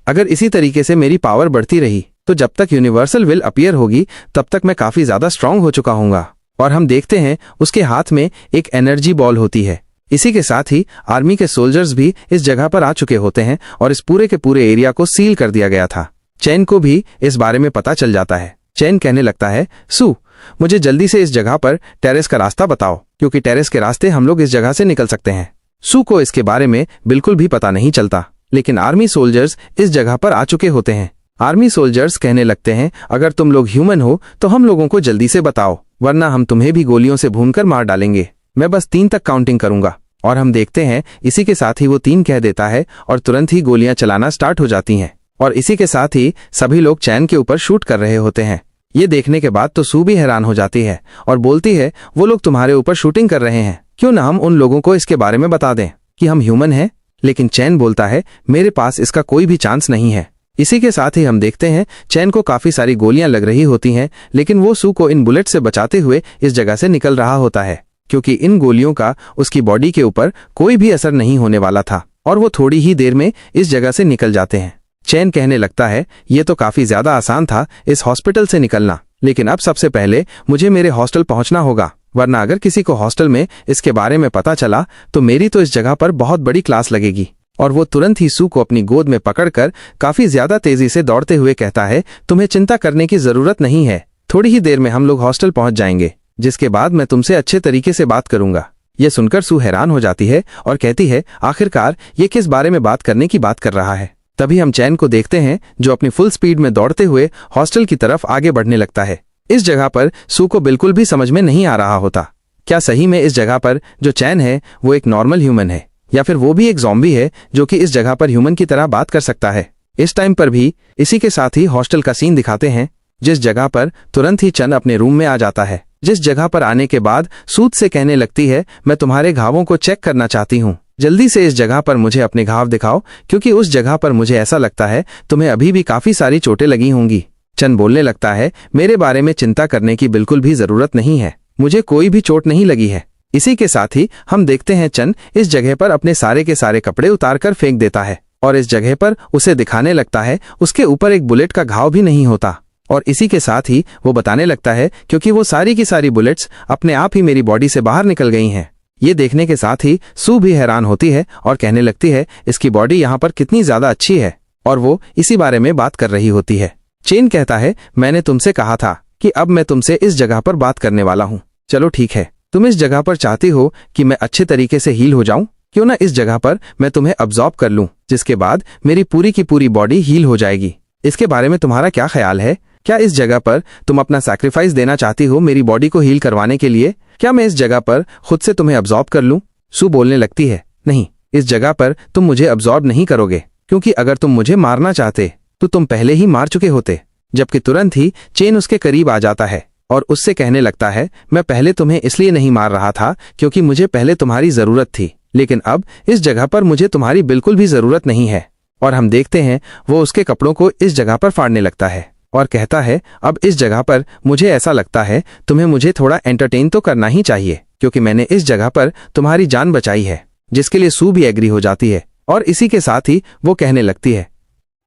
अगर इसी तरीके से मेरी पावर बढ़ती रही तो जब तक यूनिवर्सल विल अपीयर होगी तब तक मैं काफी ज्यादा स्ट्रांग हो चुका हूँगा। और हम देखते हैं उसके हाथ में एक एनर्जी बॉल होती है। इसी के साथ ही आर्मी के सोल्जर्स भी इस जगह पर आ चुके होते हैं और इस पूरे के पूरे एरिया को सील कर दिया गया था। चैन को भी इस बारे में पता चल जाता है। चैन कहने लगता है, सू मुझे जल्दी से इस जगह पर टेरेस का रास्ता बताओ, क्योंकि टेरेस के रास्ते हम लोग इस जगह से निकल सकते हैं। सू को इसके बारे में बिल्कुल भी पता नहीं चलता, लेकिन आर्मी सोल्जर्स इस जगह पर आ चुके होते हैं। आर्मी सोल्जर्स कहने लगते हैं, अगर तुम लोग ह्यूमन हो तो हम लोगों को जल्दी से बताओ, वरना हम तुम्हें भी गोलियों से भूनकर मार डालेंगे। मैं बस 3 तक काउंटिंग करूंगा। और हम देखते हैं इसी के साथ ही वो 3 कह देता है और तुरंत ही गोलियां चलाना स्टार्ट हो जाती हैं। और इसी के साथ ही सभी लोग चैन के ऊपर शूट कर रहे होते हैं। ये देखने के बाद तो सू भी हैरान हो जाती है और बोलती है, वो लोग तुम्हारे ऊपर शूटिंग कर रहे हैं, क्यों ना हम उन लोगों को इसके बारे में बता दें कि हम ह्यूमन हैं। लेकिन चैन बोलता है, मेरे पास इसका कोई भी चांस नहीं है। इसी के साथ ही हम देखते हैं चैन को काफी सारी गोलियां लग रही होती हैं, लेकिन वो सू को इन बुलेट से बचाते हुए इस जगह से निकल रहा होता है, क्योंकि इन गोलियों का उसकी बॉडी के ऊपर कोई भी असर नहीं होने वाला था और वो थोड़ी ही देर में इस जगह से निकल जाते हैं। चैन कहने लगता है, ये तो काफी ज्यादा आसान था इस हॉस्पिटल से निकलना, लेकिन अब सबसे पहले मुझे मेरे हॉस्टल पहुंचना होगा, वरना अगर किसी को हॉस्टल में इसके बारे में पता चला तो मेरी तो इस जगह पर बहुत बड़ी क्लास लगेगी। और वो तुरंत ही सू को अपनी गोद में पकड़कर काफी ज्यादा तेजी से दौड़ते हुए कहता है, तुम्हें चिंता करने की जरूरत नहीं है, थोड़ी ही देर में हम लोग हॉस्टल पहुंच जाएंगे, जिसके बाद मैं तुमसे अच्छे तरीके से बात करूंगा। यह सुनकर सू हैरान हो जाती है और कहती है, आखिरकार ये किस बारे में बात करने की बात कर रहा है। तभी हम चैन को देखते हैं जो अपनी फुल स्पीड में दौड़ते हुए हॉस्टल की तरफ आगे बढ़ने लगता है। इस जगह पर सू को बिल्कुल भी समझ में नहीं आ रहा होता। क्या सही में इस जगह पर जो चैन है वो एक नॉर्मल ह्यूमन है या फिर वो भी एक ज़ॉम्बी है जो कि इस जगह पर ह्यूमन की तरह बात कर सकता है। इस टाइम पर भी इसी के साथ ही हॉस्टल का सीन दिखाते हैं, जिस जगह पर तुरंत ही चन अपने रूम में आ जाता है। जिस जगह पर आने के बाद सूद से कहने लगती है, मैं तुम्हारे घावों को चेक करना चाहती हूँ, जल्दी से इस जगह पर मुझे अपने घाव दिखाओ, क्योंकि उस जगह पर मुझे ऐसा लगता है तुम्हें अभी भी काफी सारी चोटें लगी होंगी। चन बोलने लगता है, मेरे बारे में चिंता करने की बिल्कुल भी जरूरत नहीं है, मुझे कोई भी चोट नहीं लगी है। इसी के साथ ही हम देखते हैं चन इस जगह पर अपने सारे के सारे कपड़े उतार कर फेंक देता है और इस जगह पर उसे दिखाने लगता है उसके ऊपर एक बुलेट का घाव भी नहीं होता। और इसी के साथ ही वो बताने लगता है क्योंकि वो सारी की सारी बुलेट्स अपने आप ही मेरी बॉडी से बाहर निकल गई हैं। ये देखने के साथ ही सू भी हैरान होती है और कहने लगती है इसकी बॉडी यहाँ पर कितनी ज्यादा अच्छी है, और वो इसी बारे में बात कर रही होती है। चेन कहता है, मैंने तुमसे कहा था कि अब मैं तुमसे इस जगह पर बात करने वाला हूँ। चलो ठीक है, तुम इस जगह पर चाहती हो कि मैं अच्छे तरीके से हील हो जाऊं, क्यों ना इस जगह पर मैं तुम्हें अब्जॉर्ब कर लूं, जिसके बाद मेरी पूरी की पूरी बॉडी हील हो जाएगी। इसके बारे में तुम्हारा क्या ख्याल है? क्या इस जगह पर तुम अपना सैक्रिफाइस देना चाहती हो मेरी बॉडी को हील करवाने के लिए? क्या मैं इस जगह पर खुद से तुम्हें अब्जॉर्ब कर लूं? सू बोलने लगती है, नहीं, इस जगह पर तुम मुझे अब्जॉर्ब नहीं करोगे, क्योंकि अगर तुम मुझे मारना चाहते तो तुम पहले ही मार चुके होते। जबकि तुरंत ही चेन उसके करीब आ जाता है और उससे कहने लगता है, मैं पहले तुम्हें इसलिए नहीं मार रहा था क्योंकि मुझे पहले तुम्हारी जरूरत थी, लेकिन अब इस जगह पर मुझे तुम्हारी बिल्कुल भी जरूरत नहीं है। और हम देखते हैं वो उसके कपड़ों को इस जगह पर फाड़ने लगता है और कहता है, अब इस जगह पर मुझे ऐसा लगता है तुम्हें मुझे थोड़ा एंटरटेन तो करना ही चाहिए, क्योंकि मैंने इस जगह पर तुम्हारी जान बचाई है। जिसके लिए सू भी एग्री हो जाती है और इसी के साथ ही वो कहने लगती है,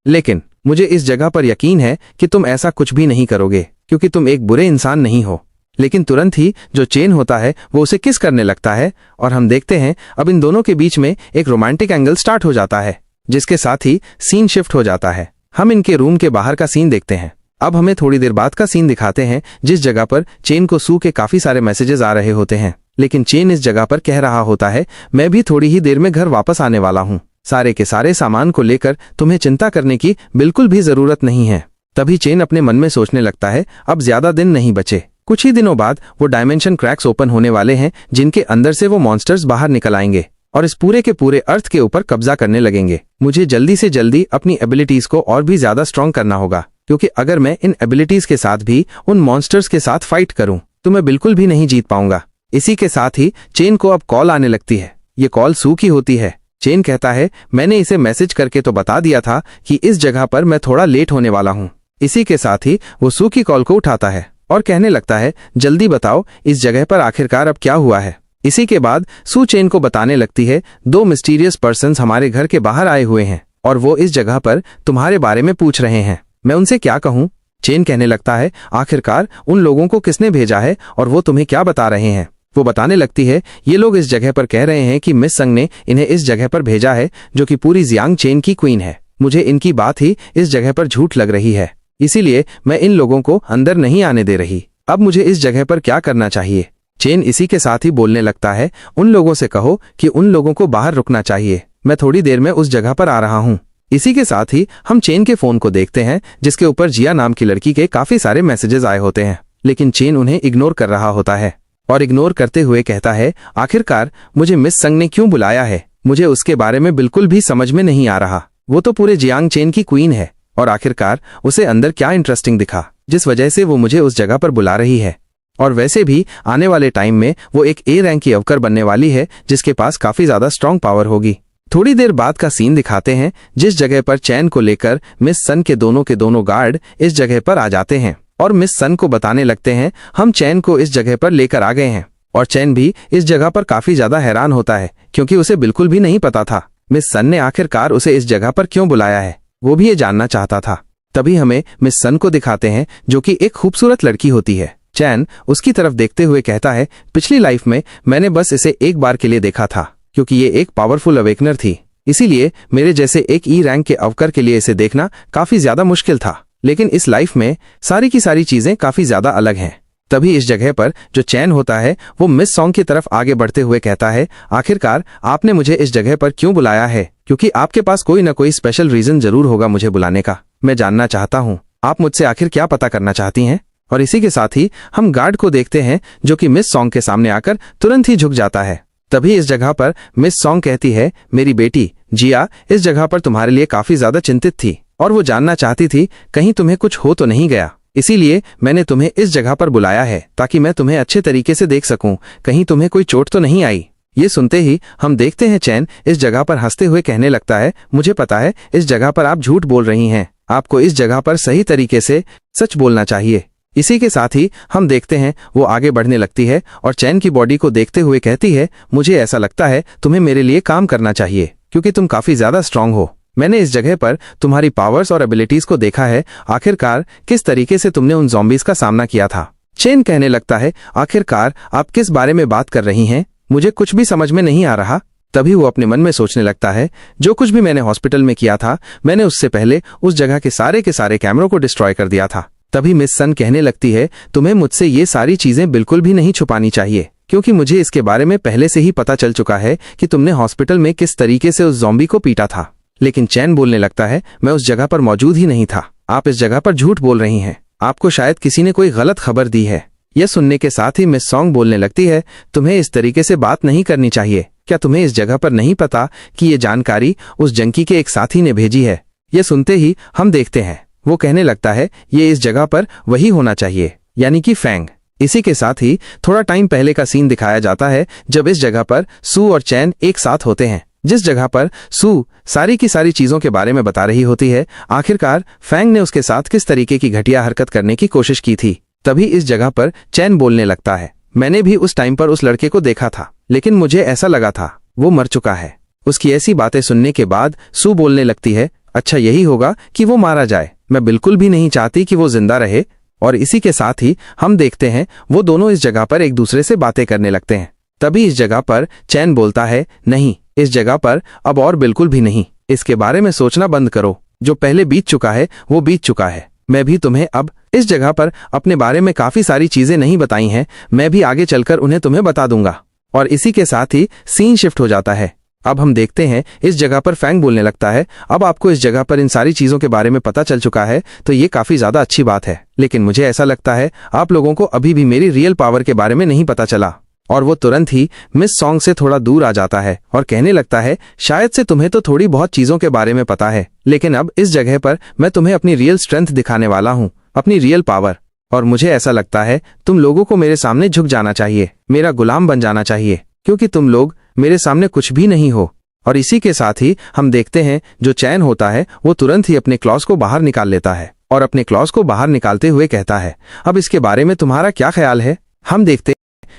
लेकिन मुझे इस जगह पर यकीन है कि तुम ऐसा कुछ भी नहीं करोगे, क्योंकि तुम एक बुरे इंसान नहीं हो। लेकिन तुरंत ही जो चेन होता है वो उसे किस करने लगता है और हम देखते हैं अब इन दोनों के बीच में एक रोमांटिक एंगल स्टार्ट हो जाता है, जिसके साथ ही सीन शिफ्ट हो जाता है। हम इनके रूम के बाहर का सीन देखते हैं। अब हमें थोड़ी देर बाद का सीन दिखाते हैं, जिस जगह पर चेन को सू के काफी सारे मैसेजेस आ रहे होते हैं, लेकिन चेन इस जगह पर कह रहा होता है, मैं भी थोड़ी ही देर में घर वापस आने वाला हूँ, सारे के सारे सामान को लेकर तुम्हें चिंता करने की बिल्कुल भी जरूरत नहीं है। तभी चेन अपने मन में सोचने लगता है, अब ज्यादा दिन नहीं बचे, कुछ ही दिनों बाद वो डायमेंशन क्रैक्स ओपन होने वाले हैं, जिनके अंदर से वो मॉन्स्टर्स बाहर निकल आएंगे और इस पूरे के पूरे अर्थ के ऊपर कब्जा करने लगेंगे। मुझे जल्दी से जल्दी अपनी एबिलिटीज को और भी ज्यादा स्ट्रॉन्ग करना होगा, क्योंकि अगर मैं इन एबिलिटीज के साथ भी उन मॉन्स्टर्स के साथ फाइट करूं तो मैं बिल्कुल भी नहीं जीत पाऊंगा। इसी के साथ ही चेन को अब कॉल आने लगती है। ये कॉल सू की होती है। चेन कहता है, मैंने इसे मैसेज करके तो बता दिया था कि इस जगह पर मैं थोड़ा लेट होने वाला हूँ। इसी के साथ ही वो सू की कॉल को उठाता है और कहने लगता है, जल्दी बताओ इस जगह पर आखिरकार अब क्या हुआ है। इसी के बाद सू चेन को बताने लगती है, 2 मिस्टीरियस पर्सन्स हमारे घर के बाहर आए हुए हैं और वो इस जगह पर तुम्हारे बारे में पूछ रहे हैं, मैं उनसे क्या कहूँ? चेन कहने लगता है, आखिरकार उन लोगों को किसने भेजा है और वो तुम्हें क्या बता रहे हैं? वो बताने लगती है, ये लोग इस जगह पर कह रहे हैं कि मिस संग ने इन्हें इस जगह पर भेजा है, जो कि पूरी जियांग चेन की क्वीन है। मुझे इनकी बात ही इस जगह पर झूठ लग रही है, इसीलिए मैं इन लोगों को अंदर नहीं आने दे रही। अब मुझे इस जगह पर क्या करना चाहिए? चेन इसी के साथ ही बोलने लगता है, उन लोगों से कहो कि उन लोगों को बाहर रुकना चाहिए, मैं थोड़ी देर में उस जगह पर आ रहा हूँ। इसी के साथ ही हम चेन के फोन को देखते हैं, जिसके ऊपर जिया नाम की लड़की के काफी सारे मैसेजेस आए होते हैं, लेकिन चेन उन्हें इग्नोर कर रहा होता है और इग्नोर करते हुए कहता है, आखिरकार मुझे मिस संग ने क्यों बुलाया है? मुझे उसके बारे में बिल्कुल भी समझ में नहीं आ रहा। वो तो पूरे जियांग चेन की क्वीन है और आखिरकार उसे अंदर क्या इंटरेस्टिंग दिखा जिस वजह से वो मुझे उस जगह पर बुला रही है। और वैसे भी आने वाले टाइम में वो एक ए रैंक की अवकर बनने वाली है, जिसके पास काफी ज्यादा स्ट्रॉन्ग पावर होगी। थोड़ी देर बाद का सीन दिखाते हैं, जिस जगह पर चैन को लेकर मिस सन के दोनों गार्ड इस जगह पर आ जाते हैं और मिस सन को बताने लगते हैं, हम चैन को इस जगह पर लेकर आ गए हैं। और चैन भी इस जगह पर काफी ज्यादा हैरान होता है, क्योंकि उसे बिल्कुल भी नहीं पता था मिस सन ने आखिरकार उसे इस जगह पर क्यों बुलाया है। वो भी ये जानना चाहता था। तभी हमें मिस सन को दिखाते हैं, जो कि एक खूबसूरत लड़की होती है। चैन उसकी तरफ देखते हुए कहता है, पिछली लाइफ में मैंने बस इसे एक बार के लिए देखा था, क्योंकि ये एक पावरफुल अवेकनर थी, इसीलिए मेरे जैसे एक ई रैंक के अवकर के लिए इसे देखना काफी ज्यादा मुश्किल था। लेकिन इस लाइफ में सारी की सारी चीजें काफी ज्यादा अलग हैं। तभी इस जगह पर जो चैन होता है वो मिस सॉन्ग की तरफ आगे बढ़ते हुए कहता है, आखिरकार आपने मुझे इस जगह पर क्यों बुलाया है? क्योंकि आपके पास कोई ना कोई स्पेशल रीजन जरूर होगा मुझे बुलाने का। मैं जानना चाहता हूँ, आप मुझसे आखिर क्या पता करना चाहती हैं? और इसी के साथ ही हम गार्ड को देखते हैं जो कि मिस सॉन्ग के सामने आकर तुरंत ही झुक जाता है। तभी इस जगह पर मिस सॉन्ग कहती है, मेरी बेटी जिया इस जगह पर तुम्हारे लिए काफी ज्यादा चिंतित थी और वो जानना चाहती थी कहीं तुम्हें कुछ हो तो नहीं गया, इसीलिए मैंने तुम्हें इस जगह पर बुलाया है ताकि मैं तुम्हें अच्छे तरीके से देख सकूं, कहीं तुम्हें कोई चोट तो नहीं आई। ये सुनते ही हम देखते हैं चैन इस जगह पर हंसते हुए कहने लगता है, मुझे पता है इस जगह पर आप झूठ बोल रही हैं, आपको इस जगह पर सही तरीके से सच बोलना चाहिए। इसी के साथ ही हम देखते हैं वो आगे बढ़ने लगती है और चैन की बॉडी को देखते हुए कहती है, मुझे ऐसा लगता है तुम्हें मेरे लिए काम करना चाहिए क्योंकि तुम काफी ज्यादा स्ट्रांग हो। मैंने इस जगह पर तुम्हारी पावर्स और एबिलिटीज को देखा है, आखिरकार किस तरीके से तुमने उन ज़ॉम्बीज का सामना किया था। चैन कहने लगता है, आखिरकार आप किस बारे में बात कर रही हैं, मुझे कुछ भी समझ में नहीं आ रहा। तभी वो अपने मन में सोचने लगता है, जो कुछ भी मैंने हॉस्पिटल में किया था मैंने उससे पहले उस जगह के सारे कैमरों को डिस्ट्रॉय कर दिया था। तभी मिस सन कहने लगती है, तुम्हें मुझसे ये सारी चीजें बिल्कुल भी नहीं छुपानी चाहिए क्योंकि मुझे इसके बारे में पहले से ही पता चल चुका है कि तुमने हॉस्पिटल में किस तरीके से उस ज़ॉम्बी को पीटा था। लेकिन चैन बोलने लगता है, मैं उस जगह पर मौजूद ही नहीं था, आप इस जगह पर झूठ बोल रही हैं, आपको शायद किसी ने कोई गलत खबर दी है। यह सुनने के साथ ही मिस सॉन्ग बोलने लगती है, तुम्हें इस तरीके से बात नहीं करनी चाहिए, क्या तुम्हें इस जगह पर नहीं पता कि ये जानकारी उस जंकी के एक साथी ने भेजी है। यह सुनते ही हम देखते हैं वो कहने लगता है, ये इस जगह पर वही होना चाहिए, यानी कि फैंग। इसी के साथ ही थोड़ा टाइम पहले का सीन दिखाया जाता है जब इस जगह पर सू और चैन एक साथ होते हैं। जिस जगह पर सू सारी की सारी चीजों के बारे में बता रही होती है, आखिरकार फैंग ने उसके साथ किस तरीके की घटिया हरकत करने की कोशिश की थी। तभी इस जगह पर चैन बोलने लगता है, मैंने भी उस टाइम पर उस लड़के को देखा था, लेकिन मुझे ऐसा लगा था वो मर चुका है। उसकी ऐसी बातें सुनने के बाद सू बोलने लगती है, अच्छा यही होगा कि वो मारा जाए, मैं बिल्कुल भी नहीं चाहती कि वो जिंदा रहे। और इसी के साथ ही हम देखते हैं वो दोनों इस जगह पर एक दूसरे से बातें करने लगते हैं। तभी इस जगह पर चैन बोलता है, नहीं इस जगह पर अब और बिल्कुल भी नहीं, इसके बारे में सोचना बंद करो, जो पहले बीत चुका है वो बीत चुका है। मैं भी तुम्हें अब इस जगह पर अपने बारे में काफी सारी चीजें नहीं बताई हैं, मैं भी आगे चलकर उन्हें तुम्हें बता दूंगा। और इसी के साथ ही सीन शिफ्ट हो जाता है। अब हम देखते हैं इस जगह पर फैंग बोलने लगता है, अब आपको इस जगह पर इन सारी चीजों के बारे में पता चल चुका है तो ये काफी ज्यादा अच्छी बात है, लेकिन मुझे ऐसा लगता है आप लोगों को अभी भी मेरी रियल पावर के बारे में नहीं पता चला। और वो तुरंत ही मिस सॉन्ग से थोड़ा दूर आ जाता है और कहने लगता है, शायद से तुम्हें तो थोड़ी बहुत चीजों के बारे में पता है, लेकिन अब इस जगह पर मैं तुम्हें अपनी रियल स्ट्रेंथ दिखाने वाला हूँ, अपनी रियल पावर। और मुझे ऐसा लगता है तुम लोगों को मेरे सामने झुक जाना चाहिए, मेरा गुलाम बन जाना चाहिए, क्योंकि तुम लोग मेरे सामने कुछ भी नहीं हो। और इसी के साथ ही हम देखते हैं जो चैन होता है वो तुरंत ही अपने क्लॉज को बाहर निकाल लेता है और अपने क्लॉज को बाहर निकालते हुए कहता है, अब इसके बारे में तुम्हारा क्या ख्याल है। हम देखते हैं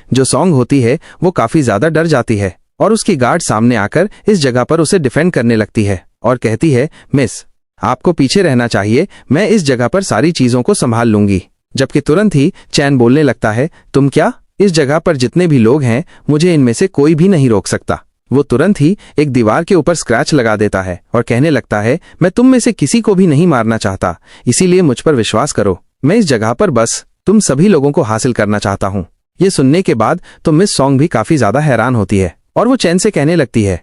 जो सॉन्ग होती है वो काफी ज्यादा डर जाती है और उसकी गार्ड सामने आकर इस जगह पर उसे डिफेंड करने लगती है और कहती है, मिस आपको पीछे रहना चाहिए, मैं इस जगह पर सारी चीजों को संभाल लूंगी। जबकि तुरंत ही चैन बोलने लगता है, तुम क्या, इस जगह पर जितने भी लोग हैं मुझे इनमें से कोई भी नहीं रोक सकता। वो तुरंत ही एक दीवार के ऊपर स्क्रैच लगा देता है और कहने लगता है, मैं तुम में से किसी को भी नहीं मारना चाहता, इसीलिए मुझ पर विश्वास करो, मैं इस जगह पर बस तुम सभी लोगों को हासिल करना चाहता हूँ। ये सुनने के बाद तो मिस सॉन्ग भी काफी ज्यादा हैरान होती है और वो चैन से कहने लगती है,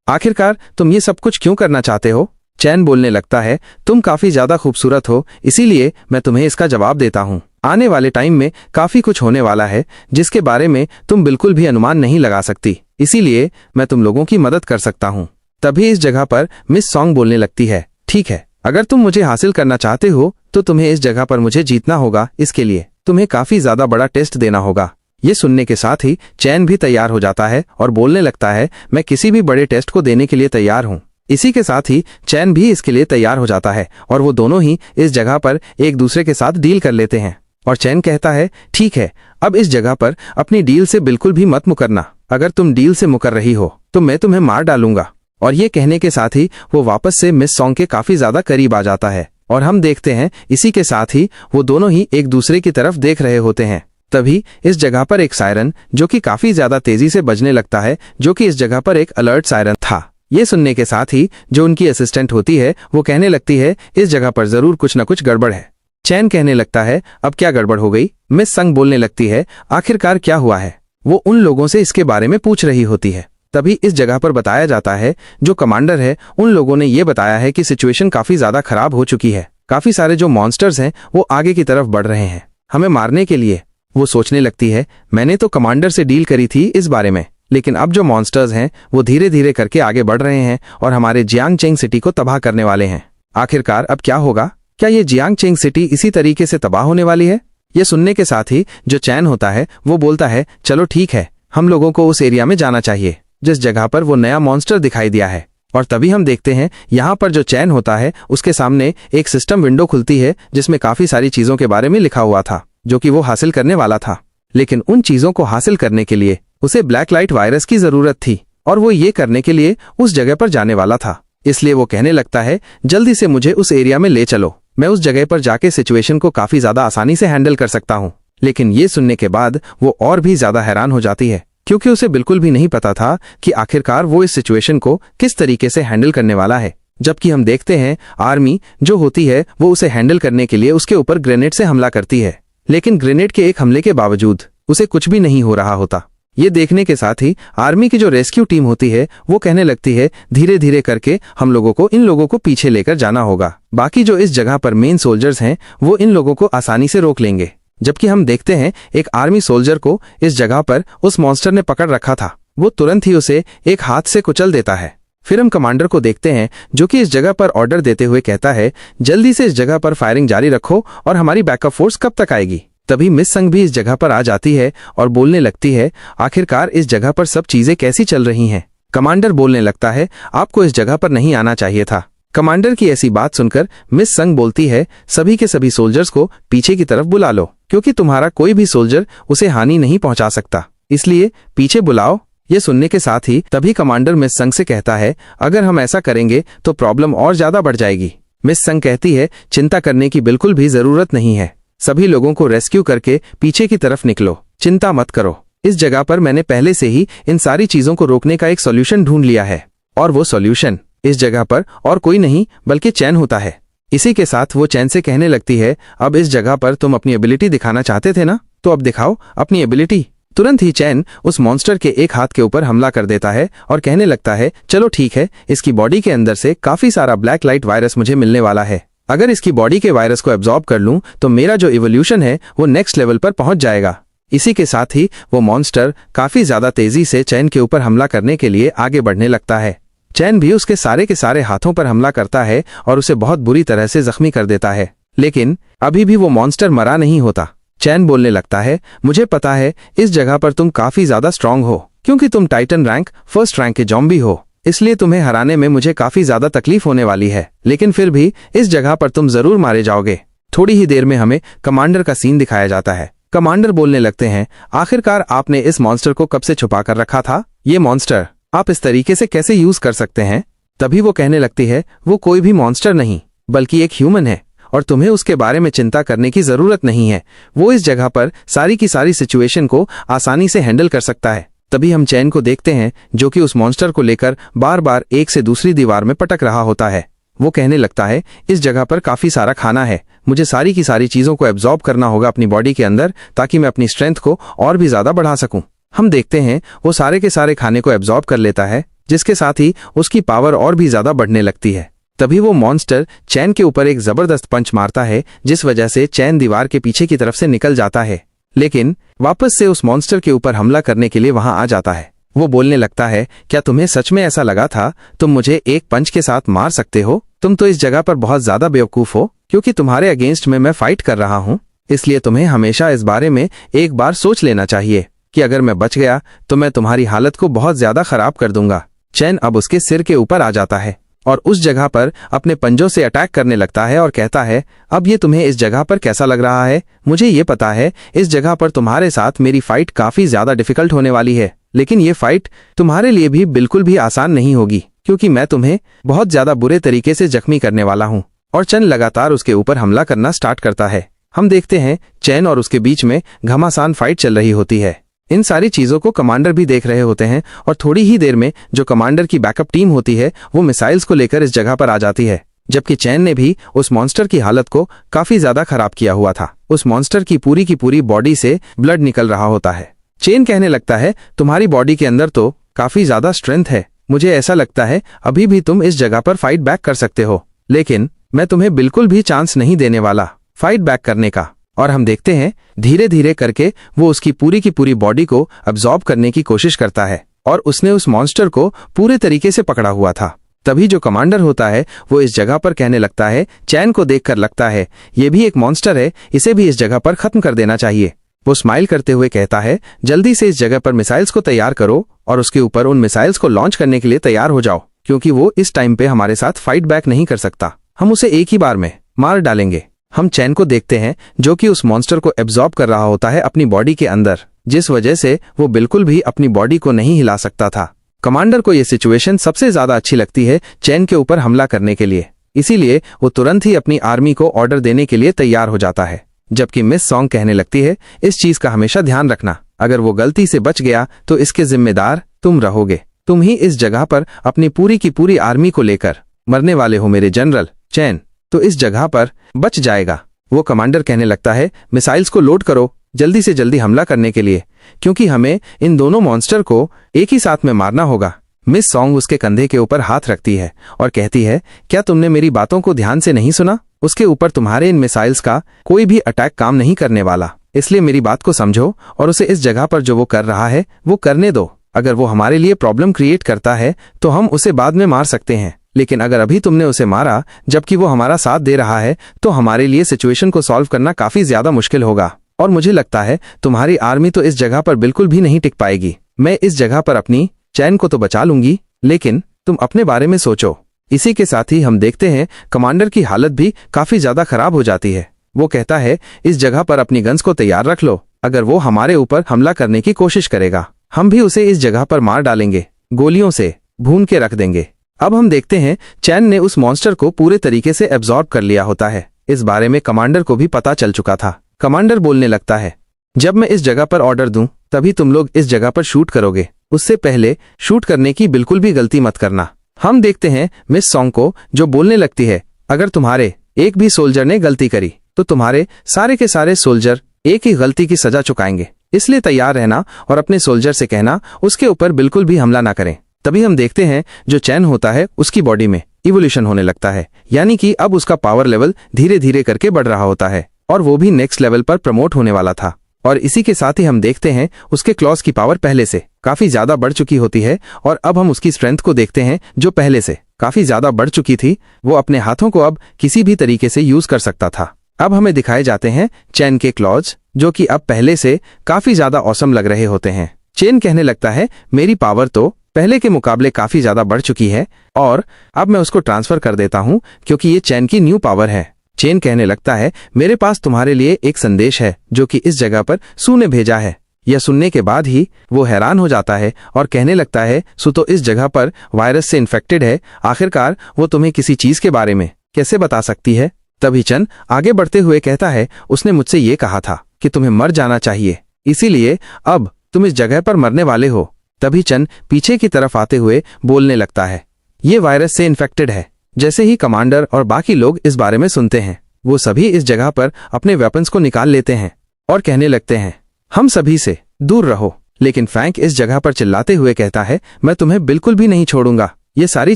आखिरकार तुम ये सब कुछ क्यों करना चाहते हो। चैन बोलने लगता है, तुम काफी ज्यादा खूबसूरत हो, इसीलिए मैं तुम्हें इसका जवाब देता हूँ। आने वाले टाइम में काफी कुछ होने वाला है जिसके बारे में तुम बिल्कुल भी अनुमान नहीं लगा सकती, इसीलिए मैं तुम लोगों की मदद कर सकता हूँ। तभी इस जगह पर मिस सॉन्ग बोलने लगती है, ठीक है, अगर तुम मुझे हासिल करना चाहते हो तो तुम्हें इस जगह पर मुझे जीतना होगा, इसके लिए तुम्हें काफी ज्यादा बड़ा टेस्ट देना होगा। ये सुनने के साथ ही चैन भी तैयार हो जाता है और बोलने लगता है, मैं किसी भी बड़े टेस्ट को देने के लिए तैयार हूँ। इसी के साथ ही चैन भी इसके लिए तैयार हो जाता है और वो दोनों ही इस जगह पर एक दूसरे के साथ डील कर लेते हैं। और चैन कहता है, ठीक है, अब इस जगह पर अपनी डील से बिल्कुल भी मत मुकरना, अगर तुम डील से मुकर रही हो तो मैं तुम्हें मार डालूंगा। और ये कहने के साथ ही वो वापस से मिस सॉन्ग के काफी ज्यादा करीब आ जाता है और हम देखते हैं इसी के साथ ही वो दोनों ही एक दूसरे की तरफ देख रहे होते हैं। तभी इस जगह पर एक सायरन जो कि काफी ज्यादा तेजी से बजने लगता है, जो कि इस जगह पर एक अलर्ट सायरन था। ये सुनने के साथ ही जो उनकी असिस्टेंट होती है वो कहने लगती है, इस जगह पर जरूर कुछ न कुछ गड़बड़ है। चैन कहने लगता है, अब क्या गड़बड़ हो गई। मिस संग बोलने लगती है, आखिरकार क्या हुआ है। वो उन लोगों से इसके बारे में पूछ रही होती है। तभी इस जगह पर बताया जाता है जो कमांडर है उन लोगों ने ये बताया है कि सिचुएशन काफी ज्यादा खराब हो चुकी है, काफी सारे जो मॉन्स्टर्स हैं वो आगे की तरफ बढ़ रहे हैं हमें मारने के लिए। वो सोचने लगती है, मैंने तो कमांडर से डील करी थी इस बारे में, लेकिन अब जो मॉन्स्टर्स हैं वो धीरे धीरे करके आगे बढ़ रहे हैं और हमारे जियांगचेंग सिटी को तबाह करने वाले हैं। आखिरकार अब क्या होगा? क्या ये जियांगचेंग सिटी इसी तरीके से तबाह होने वाली है? ये सुनने के साथ ही जो चैन होता है वो बोलता है, चलो ठीक है, हम लोगों को उस एरिया में जाना चाहिए जिस जगह पर वो नया मॉन्स्टर दिखाई दिया है। और तभी हम देखते हैं यहाँ पर जो चैन होता है उसके सामने एक सिस्टम विंडो खुलती है जिसमें काफी सारी चीजों के बारे में लिखा हुआ था जो कि वो हासिल करने वाला था। लेकिन उन चीजों को हासिल करने के लिए उसे ब्लैक लाइट वायरस की जरूरत थी और वो ये करने के लिए उस जगह पर जाने वाला था। इसलिए वो कहने लगता है, जल्दी से मुझे उस एरिया में ले चलो, मैं उस जगह पर जाके सिचुएशन को काफी ज्यादा आसानी से हैंडल कर सकता हूँ। लेकिन ये सुनने के बाद वो और भी ज्यादा हैरान हो जाती है क्योंकि उसे बिल्कुल भी नहीं पता था कि आखिरकार वो इस सिचुएशन को किस तरीके से हैंडल करने वाला है। जबकि हम देखते हैं आर्मी जो होती है वो उसे हैंडल करने के लिए उसके ऊपर ग्रेनेड से हमला करती है, लेकिन ग्रेनेड के एक हमले के बावजूद उसे कुछ भी नहीं हो रहा होता। ये देखने के साथ ही आर्मी की जो रेस्क्यू टीम होती है वो कहने लगती है, धीरे धीरे करके हम लोगों को इन लोगों को पीछे लेकर जाना होगा, बाकी जो इस जगह पर मेन सोल्जर्स हैं वो इन लोगों को आसानी से रोक लेंगे। जबकि हम देखते हैं एक आर्मी सोल्जर को इस जगह पर उस मॉन्स्टर ने पकड़ रखा था, वो तुरंत ही उसे एक हाथ से कुचल देता है। फिर हम कमांडर को देखते हैं जो कि इस जगह पर ऑर्डर देते हुए कहता है, जल्दी से इस जगह पर फायरिंग जारी रखो और हमारी बैकअप फोर्स कब तक आएगी। तभी मिस संग भी इस जगह पर आ जाती है और बोलने लगती है, आखिरकार इस जगह पर सब चीजें कैसी चल रही हैं। कमांडर बोलने लगता है, आपको इस जगह पर नहीं आना चाहिए था। कमांडर की ऐसी बात सुनकर मिस संग बोलती है, सभी के सभी सोल्जर्स को पीछे की तरफ बुला लो क्योंकि तुम्हारा कोई भी सोल्जर उसे हानि नहीं पहुंचा सकता, इसलिए पीछे बुलाओ। ये सुनने के साथ ही तभी कमांडर मिस संग से कहता है, अगर हम ऐसा करेंगे तो प्रॉब्लम और ज्यादा बढ़ जाएगी। मिस संग कहती है, चिंता करने की बिल्कुल भी जरूरत नहीं है, सभी लोगों को रेस्क्यू करके पीछे की तरफ निकलो, चिंता मत करो। इस जगह पर मैंने पहले से ही इन सारी चीजों को रोकने का एक सॉल्यूशन ढूंढ लिया है और वो सॉल्यूशन इस जगह पर और कोई नहीं बल्कि चैन होता है। इसी के साथ वो चैन से कहने लगती है, अब इस जगह पर तुम अपनी एबिलिटी दिखाना चाहते थे ना, तो अब दिखाओ अपनी एबिलिटी। तुरंत ही चैन उस मॉन्स्टर के एक हाथ के ऊपर हमला कर देता है और कहने लगता है, चलो ठीक है, इसकी बॉडी के अंदर से काफी सारा ब्लैक लाइट वायरस मुझे मिलने वाला है। अगर इसकी बॉडी के वायरस को एब्जॉर्ब कर लूं तो मेरा जो इवोल्यूशन है वो नेक्स्ट लेवल पर पहुंच जाएगा। इसी के साथ ही वो मॉन्स्टर काफी ज्यादा तेजी से चैन के ऊपर हमला करने के लिए आगे बढ़ने लगता है। चैन भी उसके सारे के सारे हाथों पर हमला करता है और उसे बहुत बुरी तरह से जख्मी कर देता है, लेकिन अभी भी वो मॉन्स्टर मरा नहीं होता। चैन बोलने लगता है, मुझे पता है इस जगह पर तुम काफी ज्यादा स्ट्रांग हो क्योंकि तुम टाइटन रैंक फर्स्ट रैंक के जॉम्बी हो, इसलिए तुम्हें हराने में मुझे काफी ज्यादा तकलीफ होने वाली है, लेकिन फिर भी इस जगह पर तुम जरूर मारे जाओगे। थोड़ी ही देर में हमें कमांडर का सीन दिखाया जाता है। कमांडर बोलने लगते हैं, आखिरकार आपने इस मॉन्स्टर को कब से छुपा कर रखा था? ये मॉन्स्टर आप इस तरीके से कैसे यूज कर सकते हैं? तभी वो कहने लगती है, वो कोई भी मॉन्स्टर नहीं बल्कि एक ह्यूमन है और तुम्हें उसके बारे में चिंता करने की जरूरत नहीं है, वो इस जगह पर सारी की सारी सिचुएशन को आसानी से हैंडल कर सकता है। तभी हम चैन को देखते हैं जो कि उस मॉन्स्टर को लेकर बार बार एक से दूसरी दीवार में पटक रहा होता है। वो कहने लगता है, इस जगह पर काफी सारा खाना है, मुझे सारी की सारी चीजों को एब्जॉर्ब करना होगा अपनी बॉडी के अंदर ताकि मैं अपनी स्ट्रेंथ को और भी ज्यादा बढ़ा सकूं। हम देखते हैं वो सारे के सारे खाने को एब्जॉर्ब कर लेता है जिसके साथ ही उसकी पावर और भी ज्यादा बढ़ने लगती है। तभी वो मॉन्स्टर चैन के ऊपर एक जबरदस्त पंच मारता है जिस वजह से चैन दीवार के पीछे की तरफ से निकल जाता है, लेकिन वापस से उस मॉन्स्टर के ऊपर हमला करने के लिए वहां आ जाता है। वो बोलने लगता है, क्या तुम्हें सच में ऐसा लगा था तुम मुझे एक पंच के साथ मार सकते हो? तुम तो इस जगह पर बहुत ज्यादा बेवकूफ हो क्योंकि तुम्हारे अगेंस्ट में मैं फाइट कर रहा हूँ, इसलिए तुम्हें हमेशा इस बारे में एक बार सोच लेना चाहिए कि अगर मैं बच गया तो मैं तुम्हारी हालत को बहुत ज्यादा खराब कर दूंगा। चैन अब उसके सिर के ऊपर आ जाता है और उस जगह पर अपने पंजों से अटैक करने लगता है और कहता है, अब ये तुम्हें इस जगह पर कैसा लग रहा है? मुझे ये पता है इस जगह पर तुम्हारे साथ मेरी फाइट काफी ज्यादा डिफिकल्ट होने वाली है, लेकिन ये फाइट तुम्हारे लिए भी बिल्कुल भी आसान नहीं होगी क्योंकि मैं तुम्हें बहुत ज्यादा बुरे तरीके से जख्मी करने वाला हूँ। और चैन लगातार उसके ऊपर हमला करना स्टार्ट करता है। हम देखते हैं चैन और उसके बीच में घमासान फाइट चल रही होती है। इन सारी चीजों को कमांडर भी देख रहे होते हैं और थोड़ी ही देर में जो कमांडर की बैकअप टीम होती है वो मिसाइल्स को लेकर इस जगह पर आ जाती है, जबकि चैन ने भी उस मॉन्स्टर की हालत को काफी ज्यादा खराब किया हुआ था। उस मॉन्स्टर की पूरी बॉडी से ब्लड निकल रहा होता है। चैन कहने लगता है, तुम्हारी बॉडी के अंदर तो काफी ज्यादा स्ट्रेंथ है, मुझे ऐसा लगता है अभी भी तुम इस जगह पर फाइट बैक कर सकते हो, लेकिन मैं तुम्हें बिल्कुल भी चांस नहीं देने वाला फाइट बैक करने का। और हम देखते हैं धीरे धीरे करके वो उसकी पूरी की पूरी बॉडी को अब्जॉर्ब करने की कोशिश करता है और उसने उस मॉन्स्टर को पूरे तरीके से पकड़ा हुआ था। तभी जो कमांडर होता है वो इस जगह पर कहने लगता है, चैन को देखकर लगता है ये भी एक मॉन्स्टर है, इसे भी इस जगह पर खत्म कर देना चाहिए। वो स्माइल करते हुए कहता है, जल्दी से इस जगह पर मिसाइल्स को तैयार करो और उसके ऊपर उन मिसाइल्स को लॉन्च करने के लिए तैयार हो जाओ, क्योंकि वो इस टाइम पे हमारे साथ फाइट बैक नहीं कर सकता। हम उसे एक ही बार में मार डालेंगे। हम चैन को देखते हैं जो कि उस मॉन्स्टर को एब्जॉर्ब कर रहा होता है अपनी बॉडी के अंदर, जिस वजह से वो बिल्कुल भी अपनी बॉडी को नहीं हिला सकता था। कमांडर को यह सिचुएशन सबसे ज्यादा अच्छी लगती है चैन के ऊपर हमला करने के लिए, इसीलिए वो तुरंत ही अपनी आर्मी को ऑर्डर देने के लिए तैयार हो जाता है। जबकि मिस सॉन्ग कहने लगती है, इस चीज का हमेशा ध्यान रखना, अगर वो गलती से बच गया तो इसके जिम्मेदार तुम रहोगे। तुम ही इस जगह पर अपनी पूरी की पूरी आर्मी को लेकर मरने वाले हो मेरे जनरल। चैन तो इस जगह पर बच जाएगा। वो कमांडर कहने लगता है, मिसाइल्स को लोड करो जल्दी से जल्दी हमला करने के लिए, क्योंकि हमें इन दोनों मॉन्स्टर को एक ही साथ में मारना होगा। मिस सॉन्ग उसके कंधे के ऊपर हाथ रखती है और कहती है, क्या तुमने मेरी बातों को ध्यान से नहीं सुना? उसके ऊपर तुम्हारे इन मिसाइल्स का कोई भी अटैक काम नहीं करने वाला, इसलिए मेरी बात को समझो और उसे इस जगह पर जो वो कर रहा है वो करने दो। अगर वो हमारे लिए प्रॉब्लम क्रिएट करता है तो हम उसे बाद में मार सकते हैं, लेकिन अगर अभी तुमने उसे मारा जबकि वो हमारा साथ दे रहा है तो हमारे लिए सिचुएशन को सॉल्व करना काफी ज्यादा मुश्किल होगा और मुझे लगता है तुम्हारी आर्मी तो इस जगह पर बिल्कुल भी नहीं टिक पाएगी। मैं इस जगह पर अपनी चैन को तो बचा लूंगी, लेकिन तुम अपने बारे में सोचो। इसी के साथ ही हम देखते हैं कमांडर की हालत भी काफी ज्यादा खराब हो जाती है। वो कहता है, इस जगह पर अपनी गन्स को तैयार रख लो, अगर वो हमारे ऊपर हमला करने की कोशिश करेगा हम भी उसे इस जगह पर मार डालेंगे, गोलियों से भून के रख देंगे। अब हम देखते हैं चैन ने उस मॉन्स्टर को पूरे तरीके से एब्जॉर्ब कर लिया होता है। इस बारे में कमांडर को भी पता चल चुका था। कमांडर बोलने लगता है, जब मैं इस जगह पर ऑर्डर दूं तभी तुम लोग इस जगह पर शूट करोगे, उससे पहले शूट करने की बिल्कुल भी गलती मत करना। हम देखते हैं मिस सॉन्ग को जो बोलने लगती है, अगर तुम्हारे एक भी सोल्जर ने गलती करी तो तुम्हारे सारे के सारे सोल्जर एक ही गलती की सजा चुकाएंगे, इसलिए तैयार रहना और अपने सोल्जर से कहना उसके ऊपर बिल्कुल भी हमला ना करें। तभी हम देखते हैं जो चैन होता है उसकी बॉडी में इवोल्यूशन होने लगता है, यानी कि अब उसका पावर लेवल धीरे धीरे करके बढ़ रहा होता है और वो भी नेक्स्ट लेवल पर प्रमोट होने वाला था। और इसी के साथ ही हम देखते हैं उसके क्लॉज की पावर पहले से काफी ज्यादा बढ़ चुकी होती है और अब हम उसकी स्ट्रेंथ को देखते हैं जो पहले से काफी ज्यादा बढ़ चुकी थी। वो अपने हाथों को अब किसी भी तरीके से यूज कर सकता था। अब हमें दिखाए जाते हैं चैन के क्लॉज जो कि अब पहले से काफी ज्यादा औसम लग रहे होते हैं। चैन कहने लगता है, मेरी पावर तो पहले के मुकाबले काफी ज्यादा बढ़ चुकी है और अब मैं उसको ट्रांसफर कर देता हूं क्योंकि ये चैन की न्यू पावर है। चैन कहने लगता है, मेरे पास तुम्हारे लिए एक संदेश है जो कि इस जगह पर सू ने भेजा है। यह सुनने के बाद ही वो हैरान हो जाता है और कहने लगता है, सू तो इस जगह पर वायरस से इन्फेक्टेड है, आखिरकार वो तुम्हें किसी चीज के बारे में कैसे बता सकती है? तभी चन आगे बढ़ते हुए कहता है, उसने मुझसे ये कहा था कि तुम्हें मर जाना चाहिए, इसीलिए अब तुम इस जगह पर मरने वाले हो। तभी चन पीछे की तरफ आते हुए बोलने लगता है, ये वायरस से इन्फेक्टेड है। जैसे ही कमांडर और बाकी लोग इस बारे में सुनते हैं वो सभी इस जगह पर अपने वेपन्स को निकाल लेते हैं और कहने लगते हैं, हम सभी से दूर रहो। लेकिन फ्रैंक इस जगह पर चिल्लाते हुए कहता है, मैं तुम्हें बिल्कुल भी नहीं छोड़ूंगा, ये सारी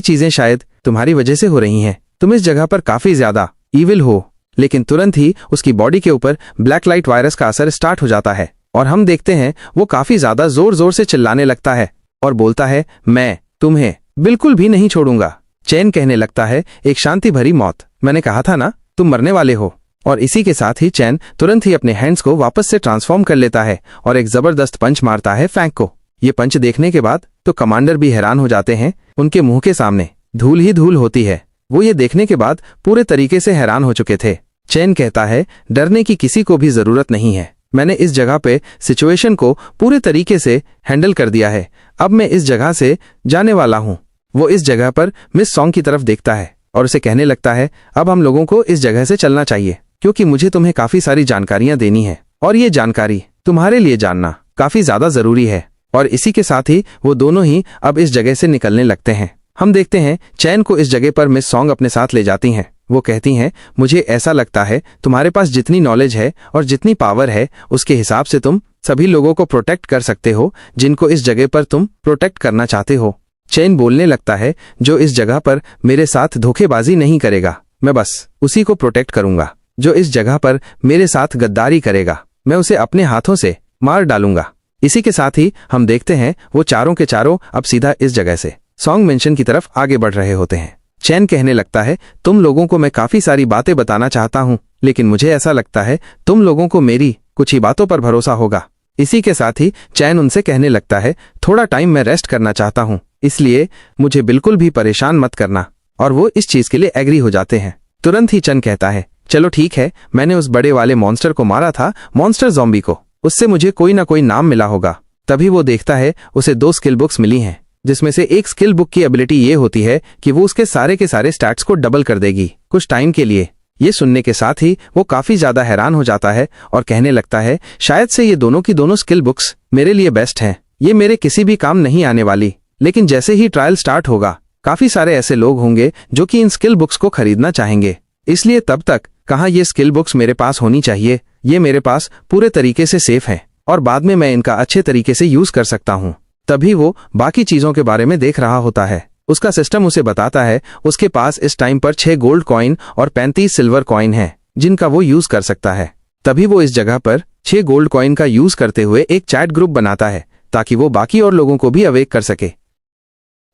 चीजें शायद तुम्हारी वजह से हो रही हैं, तुम इस जगह पर काफी ज्यादा ईविल हो। लेकिन तुरंत ही उसकी बॉडी के ऊपर ब्लैक लाइट वायरस का असर स्टार्ट हो जाता है और हम देखते हैं वो काफी ज्यादा जोर जोर से चिल्लाने लगता है और बोलता है, मैं तुम्हें बिल्कुल भी नहीं छोड़ूंगा। चैन कहने लगता है, एक शांति भरी मौत, मैंने कहा था ना तुम मरने वाले हो। और इसी के साथ ही चैन तुरंत ही अपने हैंड्स को वापस से ट्रांसफॉर्म कर लेता है और एक जबरदस्त पंच मारता है फ्रैंक को। ये पंच देखने के बाद तो कमांडर भी हैरान हो जाते हैं, उनके मुंह के सामने धूल ही धूल होती है। वो ये देखने के बाद पूरे तरीके से हैरान हो चुके थे। चैन कहता है, डरने की किसी को भी जरूरत नहीं है, मैंने इस जगह पे सिचुएशन को पूरे तरीके से हैंडल कर दिया है, अब मैं इस जगह से जाने वाला हूँ। वो इस जगह पर मिस सॉन्ग की तरफ देखता है और उसे कहने लगता है, अब हम लोगों को इस जगह से चलना चाहिए क्योंकि मुझे तुम्हें काफी सारी जानकारियां देनी है और ये जानकारी तुम्हारे लिए जानना काफी ज्यादा जरूरी है। और इसी के साथ ही वो दोनों ही अब इस जगह से निकलने लगते हैं। हम देखते हैं चैन को इस जगह पर मिस सॉन्ग अपने साथ ले जाती हैं। वो कहती हैं, मुझे ऐसा लगता है तुम्हारे पास जितनी नॉलेज है और जितनी पावर है उसके हिसाब से तुम सभी लोगों को प्रोटेक्ट कर सकते हो जिनको इस जगह पर तुम प्रोटेक्ट करना चाहते हो। चैन बोलने लगता है, जो इस जगह पर मेरे साथ धोखेबाजी नहीं करेगा मैं बस उसी को प्रोटेक्ट करूंगा। जो इस जगह पर मेरे साथ गद्दारी करेगा मैं उसे अपने हाथों से मार डालूंगा। इसी के साथ ही हम देखते हैं वो चारों के चारों अब सीधा इस जगह से सॉन्ग मेंशन की तरफ आगे बढ़ रहे होते हैं। चैन कहने लगता है, तुम लोगों को मैं काफी सारी बातें बताना चाहता हूं, लेकिन मुझे ऐसा लगता है तुम लोगों को मेरी कुछ ही बातों पर भरोसा होगा। इसी के साथ ही चैन उनसे कहने लगता है, थोड़ा टाइम मैं रेस्ट करना चाहता हूं, इसलिए मुझे बिल्कुल भी परेशान मत करना। और वो इस चीज के लिए एग्री हो जाते हैं। तुरंत ही चैन कहता है, चलो ठीक है, मैंने उस बड़े वाले मॉन्स्टर को मारा था, मॉन्स्टर ज़ॉम्बी को, उससे मुझे कोई ना कोई नाम मिला होगा। तभी वो देखता है उसे 2 स्किल बुक्स मिली हैं, जिसमें से एक स्किल बुक की एबिलिटी ये होती है कि वो उसके सारे के सारे स्टैट्स को डबल कर देगी कुछ टाइम के लिए। ये सुनने के साथ ही वो काफी ज्यादा हैरान हो जाता है और कहने लगता है, शायद से ये दोनों की दोनों स्किल बुक्स मेरे लिए बेस्ट हैं, ये मेरे किसी भी काम नहीं आने वाली। लेकिन जैसे ही ट्रायल स्टार्ट होगा काफी सारे ऐसे लोग होंगे जो कि इन स्किल बुक्स को खरीदना चाहेंगे, इसलिए तब तक कहाँ ये स्किल बुक्स मेरे पास होनी चाहिए, ये मेरे पास पूरे तरीके से सेफ हैं और बाद में मैं इनका अच्छे तरीके से यूज कर सकता हूँ। तभी वो बाकी चीजों के बारे में देख रहा होता है। उसका सिस्टम उसे बताता है उसके पास इस टाइम पर 6 गोल्ड कॉइन और 35 सिल्वर कॉइन है जिनका वो यूज कर सकता है। तभी वो इस जगह पर 6 गोल्ड कॉइन का यूज करते हुए एक चैट ग्रुप बनाता है ताकि वो बाकी और लोगों को भी अवेक कर सके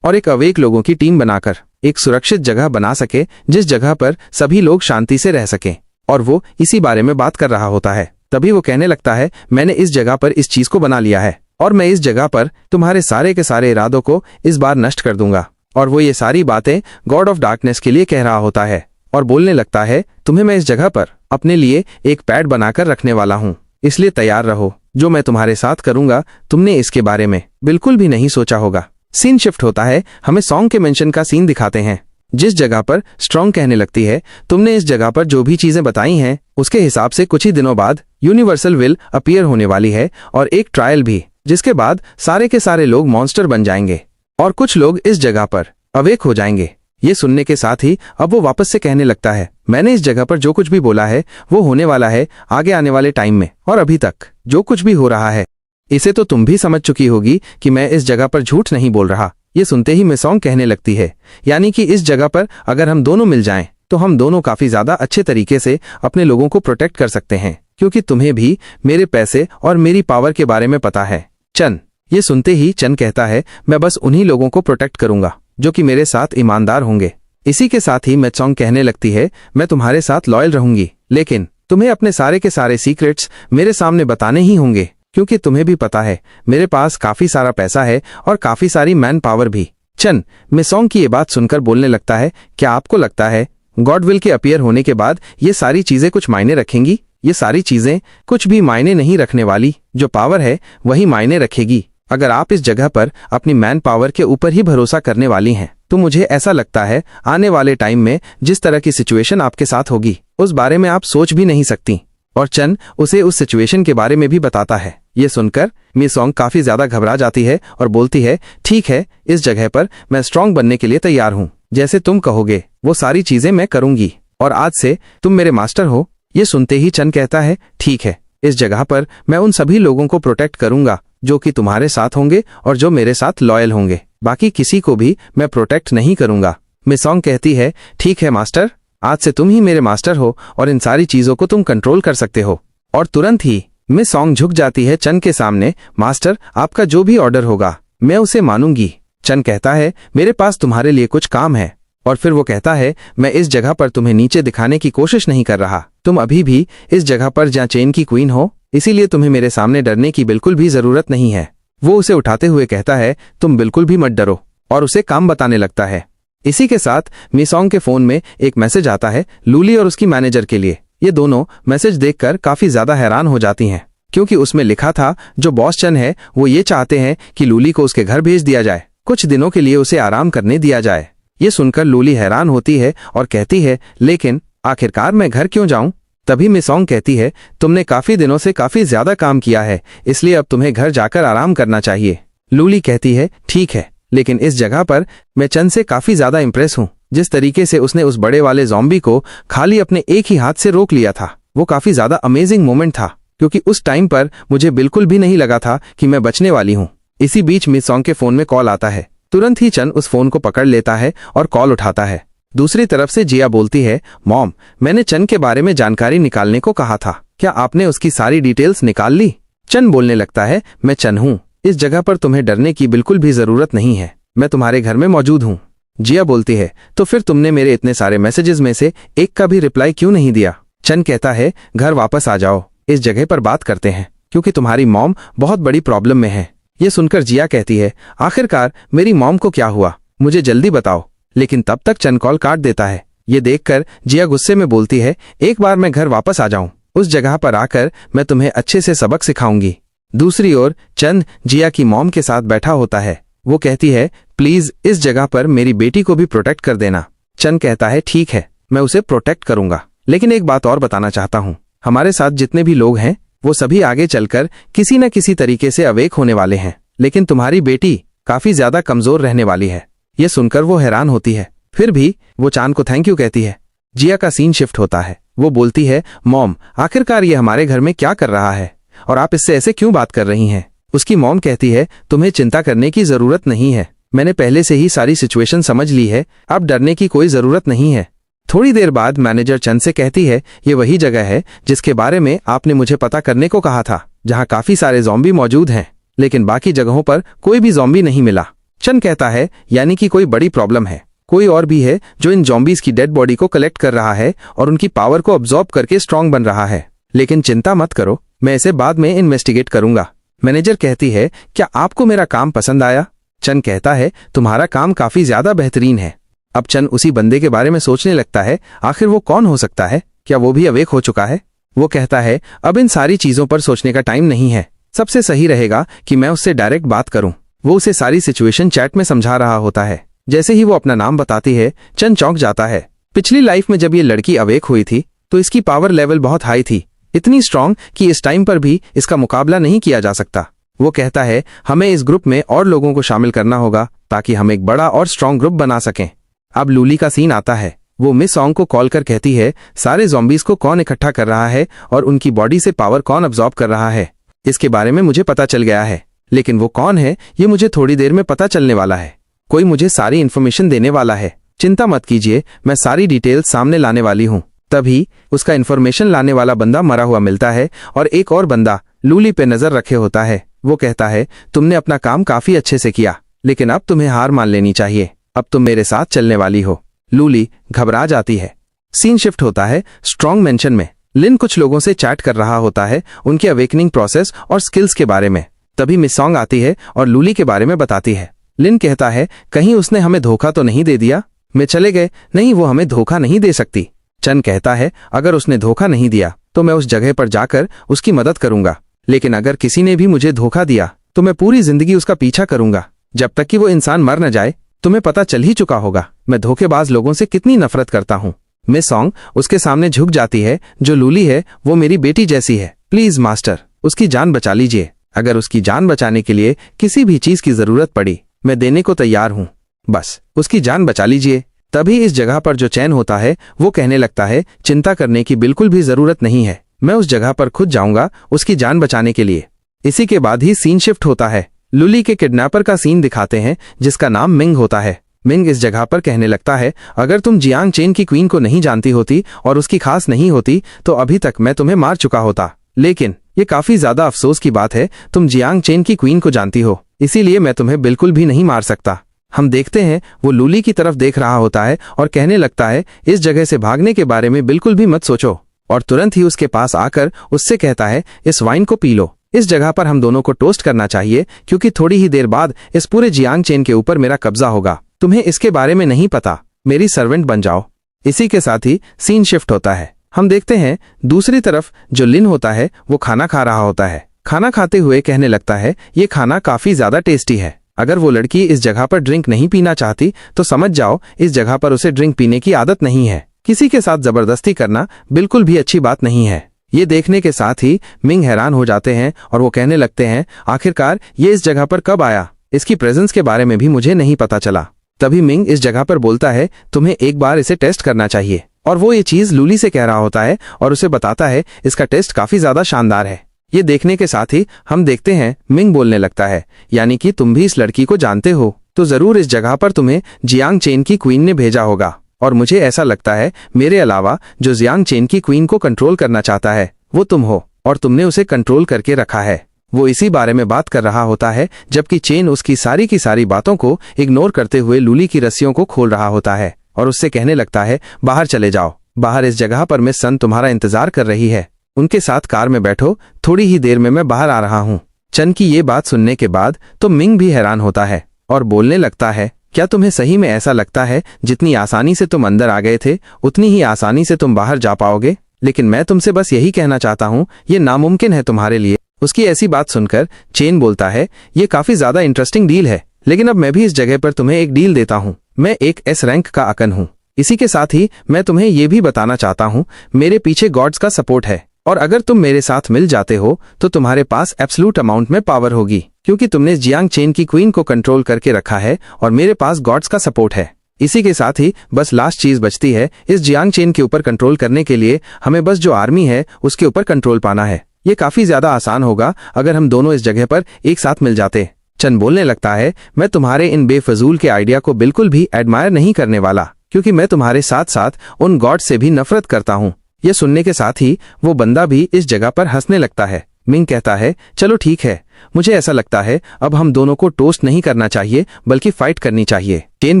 और एक अवेक लोगों की टीम बनाकर एक सुरक्षित जगह बना सके जिस जगह पर सभी लोग शांति से रह सकें। और वो इसी बारे में बात कर रहा होता है। तभी वो कहने लगता है, मैंने इस जगह पर इस चीज को बना लिया है और मैं इस जगह पर तुम्हारे सारे के सारे इरादों को इस बार नष्ट कर दूंगा। और वो ये सारी बातें गॉड ऑफ डार्कनेस के लिए कह रहा होता है और बोलने लगता है, तुम्हें मैं इस जगह पर अपने लिए एक पैड बनाकर रखने वाला हूँ, इसलिए तैयार रहो। जो मैं तुम्हारे साथ करूंगा तुमने इसके बारे में बिल्कुल भी नहीं सोचा होगा। सीन शिफ्ट होता है, हमें सॉन्ग के मेंशन का सीन दिखाते हैं जिस जगह पर स्ट्रॉन्ग कहने लगती है, तुमने इस जगह पर जो भी चीजें बताई हैं उसके हिसाब से कुछ ही दिनों बाद यूनिवर्सल विल अपीयर होने वाली है और एक ट्रायल भी, जिसके बाद सारे के सारे लोग मॉन्स्टर बन जाएंगे और कुछ लोग इस जगह पर अवेक हो जाएंगे। ये सुनने के साथ ही अब वो वापस से कहने लगता है, मैंने इस जगह पर जो कुछ भी बोला है वो होने वाला है आगे आने वाले टाइम में, और अभी तक जो कुछ भी हो रहा है इसे तो तुम भी समझ चुकी होगी कि मैं इस जगह पर झूठ नहीं बोल रहा। ये सुनते ही मिसॉन्ग कहने लगती है, यानी कि इस जगह पर अगर हम दोनों मिल जाएं तो हम दोनों काफी ज्यादा अच्छे तरीके से अपने लोगों को प्रोटेक्ट कर सकते हैं, क्योंकि तुम्हें भी मेरे पैसे और मेरी पावर के बारे में पता है। चन, ये सुनते ही चन कहता है, मैं बस उन्हीं लोगों को प्रोटेक्ट करूंगा जो कि मेरे साथ ईमानदार होंगे। इसी के साथ ही मिसॉन्ग कहने लगती है, मैं तुम्हारे साथ लॉयल रहूंगी, लेकिन तुम्हें अपने सारे के सारे सीक्रेट्स मेरे सामने बताने ही होंगे, क्योंकि तुम्हें भी पता है मेरे पास काफी सारा पैसा है और काफी सारी मैन पावर भी। चन मिसॉन्ग की ये बात सुनकर बोलने लगता है, क्या आपको लगता है गॉडविल के अपीयर होने के बाद ये सारी चीजें कुछ मायने रखेंगी? ये सारी चीजें कुछ भी मायने नहीं रखने वाली, जो पावर है वही मायने रखेगी। अगर आप इस जगह पर अपनी मैन पावर के ऊपर ही भरोसा करने वाली हैं तो मुझे ऐसा लगता है आने वाले टाइम में जिस तरह की सिचुएशन आपके साथ होगी उस बारे में आप सोच भी नहीं सकती। और चन उसे उस सिचुएशन के बारे में भी बताता है। ये सुनकर मिसॉन्ग काफी ज्यादा घबरा जाती है और बोलती है, ठीक है, इस जगह पर मैं स्ट्रांग बनने के लिए तैयार हूँ, जैसे तुम कहोगे वो सारी चीजें मैं करूंगी और आज से तुम मेरे मास्टर हो। ये सुनते ही चन कहता है, ठीक है, इस जगह पर मैं उन सभी लोगों को प्रोटेक्ट करूंगा जो कि तुम्हारे साथ होंगे और जो मेरे साथ लॉयल होंगे, बाकी किसी को भी मैं प्रोटेक्ट नहीं करूंगा। मिसॉन्ग कहती है, ठीक है मास्टर, आज से तुम ही मेरे मास्टर हो और इन सारी चीजों को तुम कंट्रोल कर सकते हो। और तुरंत ही मिसॉन्ग झुक जाती है चन के सामने, मास्टर आपका जो भी ऑर्डर होगा मैं उसे मानूंगी। चन कहता है, मेरे पास तुम्हारे लिए कुछ काम है। और फिर वो कहता है, मैं इस जगह पर तुम्हें नीचे दिखाने की कोशिश नहीं कर रहा, तुम अभी भी इस जगह पर जहाँ चेन की क्वीन हो, इसीलिए तुम्हें मेरे सामने डरने की बिल्कुल भी जरूरत नहीं है। वो उसे उठाते हुए कहता है, तुम बिल्कुल भी मत डरो, और उसे काम बताने लगता है। इसी के साथ मिसॉन्ग के फोन में एक मैसेज आता है लूली और उसकी मैनेजर के लिए। ये दोनों मैसेज देखकर काफी ज्यादा हैरान हो जाती हैं, क्योंकि उसमें लिखा था जो बॉस चन है वो ये चाहते हैं कि लूली को उसके घर भेज दिया जाए, कुछ दिनों के लिए उसे आराम करने दिया जाए। ये सुनकर लूली हैरान होती है और कहती है, लेकिन आखिरकार मैं घर क्यों जाऊं? तभी मिसॉन्ग कहती है, तुमने काफी दिनों से काफी ज्यादा काम किया है, इसलिए अब तुम्हें घर जाकर आराम करना चाहिए। लूली कहती है, ठीक है, लेकिन इस जगह पर मैं चन से काफी ज्यादा इंप्रेस हूँ। जिस तरीके से उसने उस बड़े वाले ज़ॉम्बी को खाली अपने एक ही हाथ से रोक लिया था, वो काफी ज्यादा अमेजिंग मोमेंट था, क्योंकि उस टाइम पर मुझे बिल्कुल भी नहीं लगा था कि मैं बचने वाली हूँ। इसी बीच मिसॉन्ग के फोन में कॉल आता है। तुरंत ही चन उस फोन को पकड़ लेता है और कॉल उठाता है। दूसरी तरफ से जिया बोलती है, मॉम, मैंने चन के बारे में जानकारी निकालने को कहा था, क्या आपने उसकी सारी डिटेल्स निकाल ली? चन बोलने लगता है, मैं चन हूँ, इस जगह पर तुम्हें डरने की बिल्कुल भी जरूरत नहीं है, मैं तुम्हारे घर में मौजूद हूँ। जिया बोलती है, तो फिर तुमने मेरे इतने सारे मैसेजेस में से एक का भी रिप्लाई क्यों नहीं दिया? चन कहता है, घर वापस आ जाओ, इस जगह पर बात करते हैं, क्योंकि तुम्हारी मॉम बहुत बड़ी प्रॉब्लम में है। ये सुनकर जिया कहती है, आखिरकार मेरी मॉम को क्या हुआ, मुझे जल्दी बताओ। लेकिन तब तक चन कॉल काट देता है। ये देखकर जिया गुस्से में बोलती है, एक बार मैं घर वापस आ जाऊं, उस जगह पर आकर मैं तुम्हें अच्छे से सबक सिखाऊंगी। दूसरी ओर चंद जिया की मॉम के साथ बैठा होता है। वो कहती है, प्लीज इस जगह पर मेरी बेटी को भी प्रोटेक्ट कर देना। चंद कहता है, ठीक है, मैं उसे प्रोटेक्ट करूंगा, लेकिन एक बात और बताना चाहता हूं, हमारे साथ जितने भी लोग हैं वो सभी आगे चलकर किसी न किसी तरीके से अवेक होने वाले हैं, लेकिन तुम्हारी बेटी काफी ज्यादा कमजोर रहने वाली है। ये सुनकर वो हैरान होती है, फिर भी वो चांद को थैंक यू कहती है। जिया का सीन शिफ्ट होता है। वो बोलती है, मॉम, आखिरकार ये हमारे घर में क्या कर रहा है और आप इससे ऐसे क्यों बात कर रही हैं? उसकी मॉम कहती है, तुम्हें चिंता करने की जरूरत नहीं है, मैंने पहले से ही सारी सिचुएशन समझ ली है, अब डरने की कोई जरूरत नहीं है। थोड़ी देर बाद मैनेजर चंद से कहती है, ये वही जगह है जिसके बारे में आपने मुझे पता करने को कहा था, जहां काफी सारे ज़ॉम्बी मौजूद हैं, लेकिन बाकी जगहों पर कोई भी ज़ॉम्बी नहीं मिला। चंद कहता है, यानी कि कोई बड़ी प्रॉब्लम है, कोई और भी है जो इन ज़ॉम्बीज की डेड बॉडी को कलेक्ट कर रहा है और उनकी पावर को अब्सॉर्ब करके स्ट्रांग बन रहा है। लेकिन चिंता मत करो, मैं इसे बाद में इन्वेस्टिगेट करूंगा। मैनेजर कहती है, क्या आपको मेरा काम पसंद आया? चंद कहता है, तुम्हारा काम काफी ज्यादा बेहतरीन है। अब चंद उसी बंदे के बारे में सोचने लगता है, आखिर वो कौन हो सकता है, क्या वो भी अवेक हो चुका है? वो कहता है, अब इन सारी चीजों पर सोचने का टाइम नहीं है, सबसे सही रहेगा कि मैं उससे डायरेक्ट बात करूं। वो उसे सारी सिचुएशन चैट में समझा रहा होता है। जैसे ही वो अपना नाम बताती है, चंद चौंक जाता है। पिछली लाइफ में जब ये लड़की अवेक हुई थी तो इसकी पावर लेवल बहुत हाई थी, इतनी स्ट्रांग कि इस टाइम पर भी इसका मुकाबला नहीं किया जा सकता। वो कहता है, हमें इस ग्रुप में और लोगों को शामिल करना होगा ताकि हम एक बड़ा और स्ट्रांग ग्रुप बना सकें। अब लूली का सीन आता है। वो मिस सॉन्ग को कॉल कर कहती है, सारे ज़ॉम्बीज को कौन इकट्ठा कर रहा है और उनकी बॉडी से पावर कौन अब्सॉर्ब कर रहा है, इसके बारे में मुझे पता चल गया है, लेकिन वो कौन है ये मुझे थोड़ी देर में पता चलने वाला है। कोई मुझे सारी इन्फॉर्मेशन देने वाला है, चिंता मत कीजिए, मैं सारी डिटेल्स सामने लाने वाली हूँ। तभी उसका इन्फॉर्मेशन लाने वाला बंदा मरा हुआ मिलता है और एक और बंदा लूली पे नजर रखे होता है। वो कहता है, तुमने अपना काम काफी अच्छे से किया, लेकिन अब तुम्हें हार मान लेनी चाहिए, अब तुम मेरे साथ चलने वाली हो। लूली घबरा जाती है। सीन शिफ्ट होता है स्ट्रॉन्ग मेंशन में। लिन कुछ लोगों से चैट कर रहा होता है उनके अवेकनिंग प्रोसेस और स्किल्स के बारे में। तभी मिस सॉन्ग आती है और लूली के बारे में बताती है। लिन कहता है, कहीं उसने हमें धोखा तो नहीं दे दिया? मैं चले गए, नहीं, वो हमें धोखा नहीं दे सकती। चंद कहता है, अगर उसने धोखा नहीं दिया तो मैं उस जगह पर जाकर उसकी मदद करूंगा, लेकिन अगर किसी ने भी मुझे धोखा दिया तो मैं पूरी जिंदगी उसका पीछा करूंगा, जब तक कि वो इंसान मर न जाए। तुम्हें पता चल ही चुका होगा मैं धोखेबाज लोगों से कितनी नफरत करता हूँ। मिस सॉन्ग उसके सामने झुक जाती है। जो लूली है वो मेरी बेटी जैसी है, प्लीज मास्टर उसकी जान बचा लीजिए। अगर उसकी जान बचाने के लिए किसी भी चीज की जरूरत पड़ी मैं देने को तैयार हूँ, बस उसकी जान बचा लीजिए। तभी इस जगह पर जो चैन होता है वो कहने लगता है, चिंता करने की बिल्कुल भी जरूरत नहीं है, मैं उस जगह पर खुद जाऊंगा उसकी जान बचाने के लिए। इसी के बाद ही सीन शिफ्ट होता है। लूली के किडनैपर का सीन दिखाते हैं जिसका नाम मिंग होता है। मिंग इस जगह पर कहने लगता है, अगर तुम जियांग चेन की क्वीन को नहीं जानती होती और उसकी खास नहीं होती तो अभी तक मैं तुम्हें मार चुका होता, लेकिन ये काफी ज्यादा अफसोस की बात है, तुम जियांग चेन की क्वीन को जानती हो, इसीलिए मैं तुम्हें बिल्कुल भी नहीं मार सकता। हम देखते हैं वो लूली की तरफ देख रहा होता है और कहने लगता है, इस जगह से भागने के बारे में बिल्कुल भी मत सोचो, और तुरंत ही उसके पास आकर उससे कहता है, इस वाइन को पी लो, इस जगह पर हम दोनों को टोस्ट करना चाहिए क्योंकि थोड़ी ही देर बाद इस पूरे जियांग चेन के ऊपर मेरा कब्जा होगा, तुम्हें इसके बारे में नहीं पता, मेरी सर्वेंट बन जाओ। इसी के साथ ही सीन शिफ्ट होता है। हम देखते हैं दूसरी तरफ जो लिन होता है वो खाना खा रहा होता है। खाना खाते हुए कहने लगता है, ये खाना काफी ज्यादा टेस्टी है, अगर वो लड़की इस जगह पर ड्रिंक नहीं पीना चाहती तो समझ जाओ इस जगह पर उसे ड्रिंक पीने की आदत नहीं है। किसी के साथ जबरदस्ती करना बिल्कुल भी अच्छी बात नहीं है। ये देखने के साथ ही मिंग हैरान हो जाते हैं और वो कहने लगते हैं, आखिरकार ये इस जगह पर कब आया, इसकी प्रेजेंस के बारे में भी मुझे नहीं पता चला। तभी मिंग इस जगह पर बोलता है, तुम्हें एक बार इसे टेस्ट करना चाहिए, और वो ये चीज लूली से कह रहा होता है और उसे बताता है इसका टेस्ट काफी ज्यादा शानदार है। ये देखने के साथ ही हम देखते हैं मिंग बोलने लगता है, यानी कि तुम भी इस लड़की को जानते हो, तो जरूर इस जगह पर तुम्हें जियांग चेन की क्वीन ने भेजा होगा। और मुझे ऐसा लगता है मेरे अलावा जो जियांग चेन की क्वीन को कंट्रोल करना चाहता है वो तुम हो, और तुमने उसे कंट्रोल करके रखा है। वो इसी बारे में बात कर रहा होता है जबकि चेन उसकी सारी की सारी बातों को इग्नोर करते हुए लूली की रस्सियों को खोल रहा होता है और उससे कहने लगता है, बाहर चले जाओ, बाहर इस जगह पर मिस सन तुम्हारा इंतजार कर रही है, उनके साथ कार में बैठो, थोड़ी ही देर में मैं बाहर आ रहा हूँ। चन की ये बात सुनने के बाद तो मिंग भी हैरान होता है और बोलने लगता है, क्या तुम्हें सही में ऐसा लगता है जितनी आसानी से तुम अंदर आ गए थे उतनी ही आसानी से तुम बाहर जा पाओगे? लेकिन मैं तुमसे बस यही कहना चाहता हूँ, ये नामुमकिन है तुम्हारे लिए। उसकी ऐसी बात सुनकर चेन बोलता है, ये काफी ज्यादा इंटरेस्टिंग डील है, लेकिन अब मैं भी इस जगह पर तुम्हें एक डील देता हूँ। मैं एक एस रैंक का अकन हूँ। इसी के साथ ही मैं तुम्हें ये भी बताना चाहता हूँ, मेरे पीछे गॉड्स का सपोर्ट है, और अगर तुम मेरे साथ मिल जाते हो तो तुम्हारे पास एब्सोल्यूट अमाउंट में पावर होगी, क्योंकि तुमने जियांग चेन की क्वीन को कंट्रोल करके रखा है और मेरे पास गॉड्स का सपोर्ट है। इसी के साथ ही बस लास्ट चीज बचती है, इस जियांग चेन के ऊपर कंट्रोल करने के लिए हमें बस जो आर्मी है उसके ऊपर कंट्रोल पाना है। ये काफी ज्यादा आसान होगा अगर हम दोनों इस जगह पर एक साथ मिल जाते। चन बोलने लगता है, मैं तुम्हारे इन बेफजूल के आइडिया को बिल्कुल भी एडमायर नहीं करने वाला, क्योंकि मैं तुम्हारे साथ साथ उन गॉड से भी नफरत करता हूँ। यह सुनने के साथ ही वो बंदा भी इस जगह पर हंसने लगता है। मिंग कहता है, चलो ठीक है, मुझे ऐसा लगता है अब हम दोनों को टोस्ट नहीं करना चाहिए बल्कि फाइट करनी चाहिए। चेन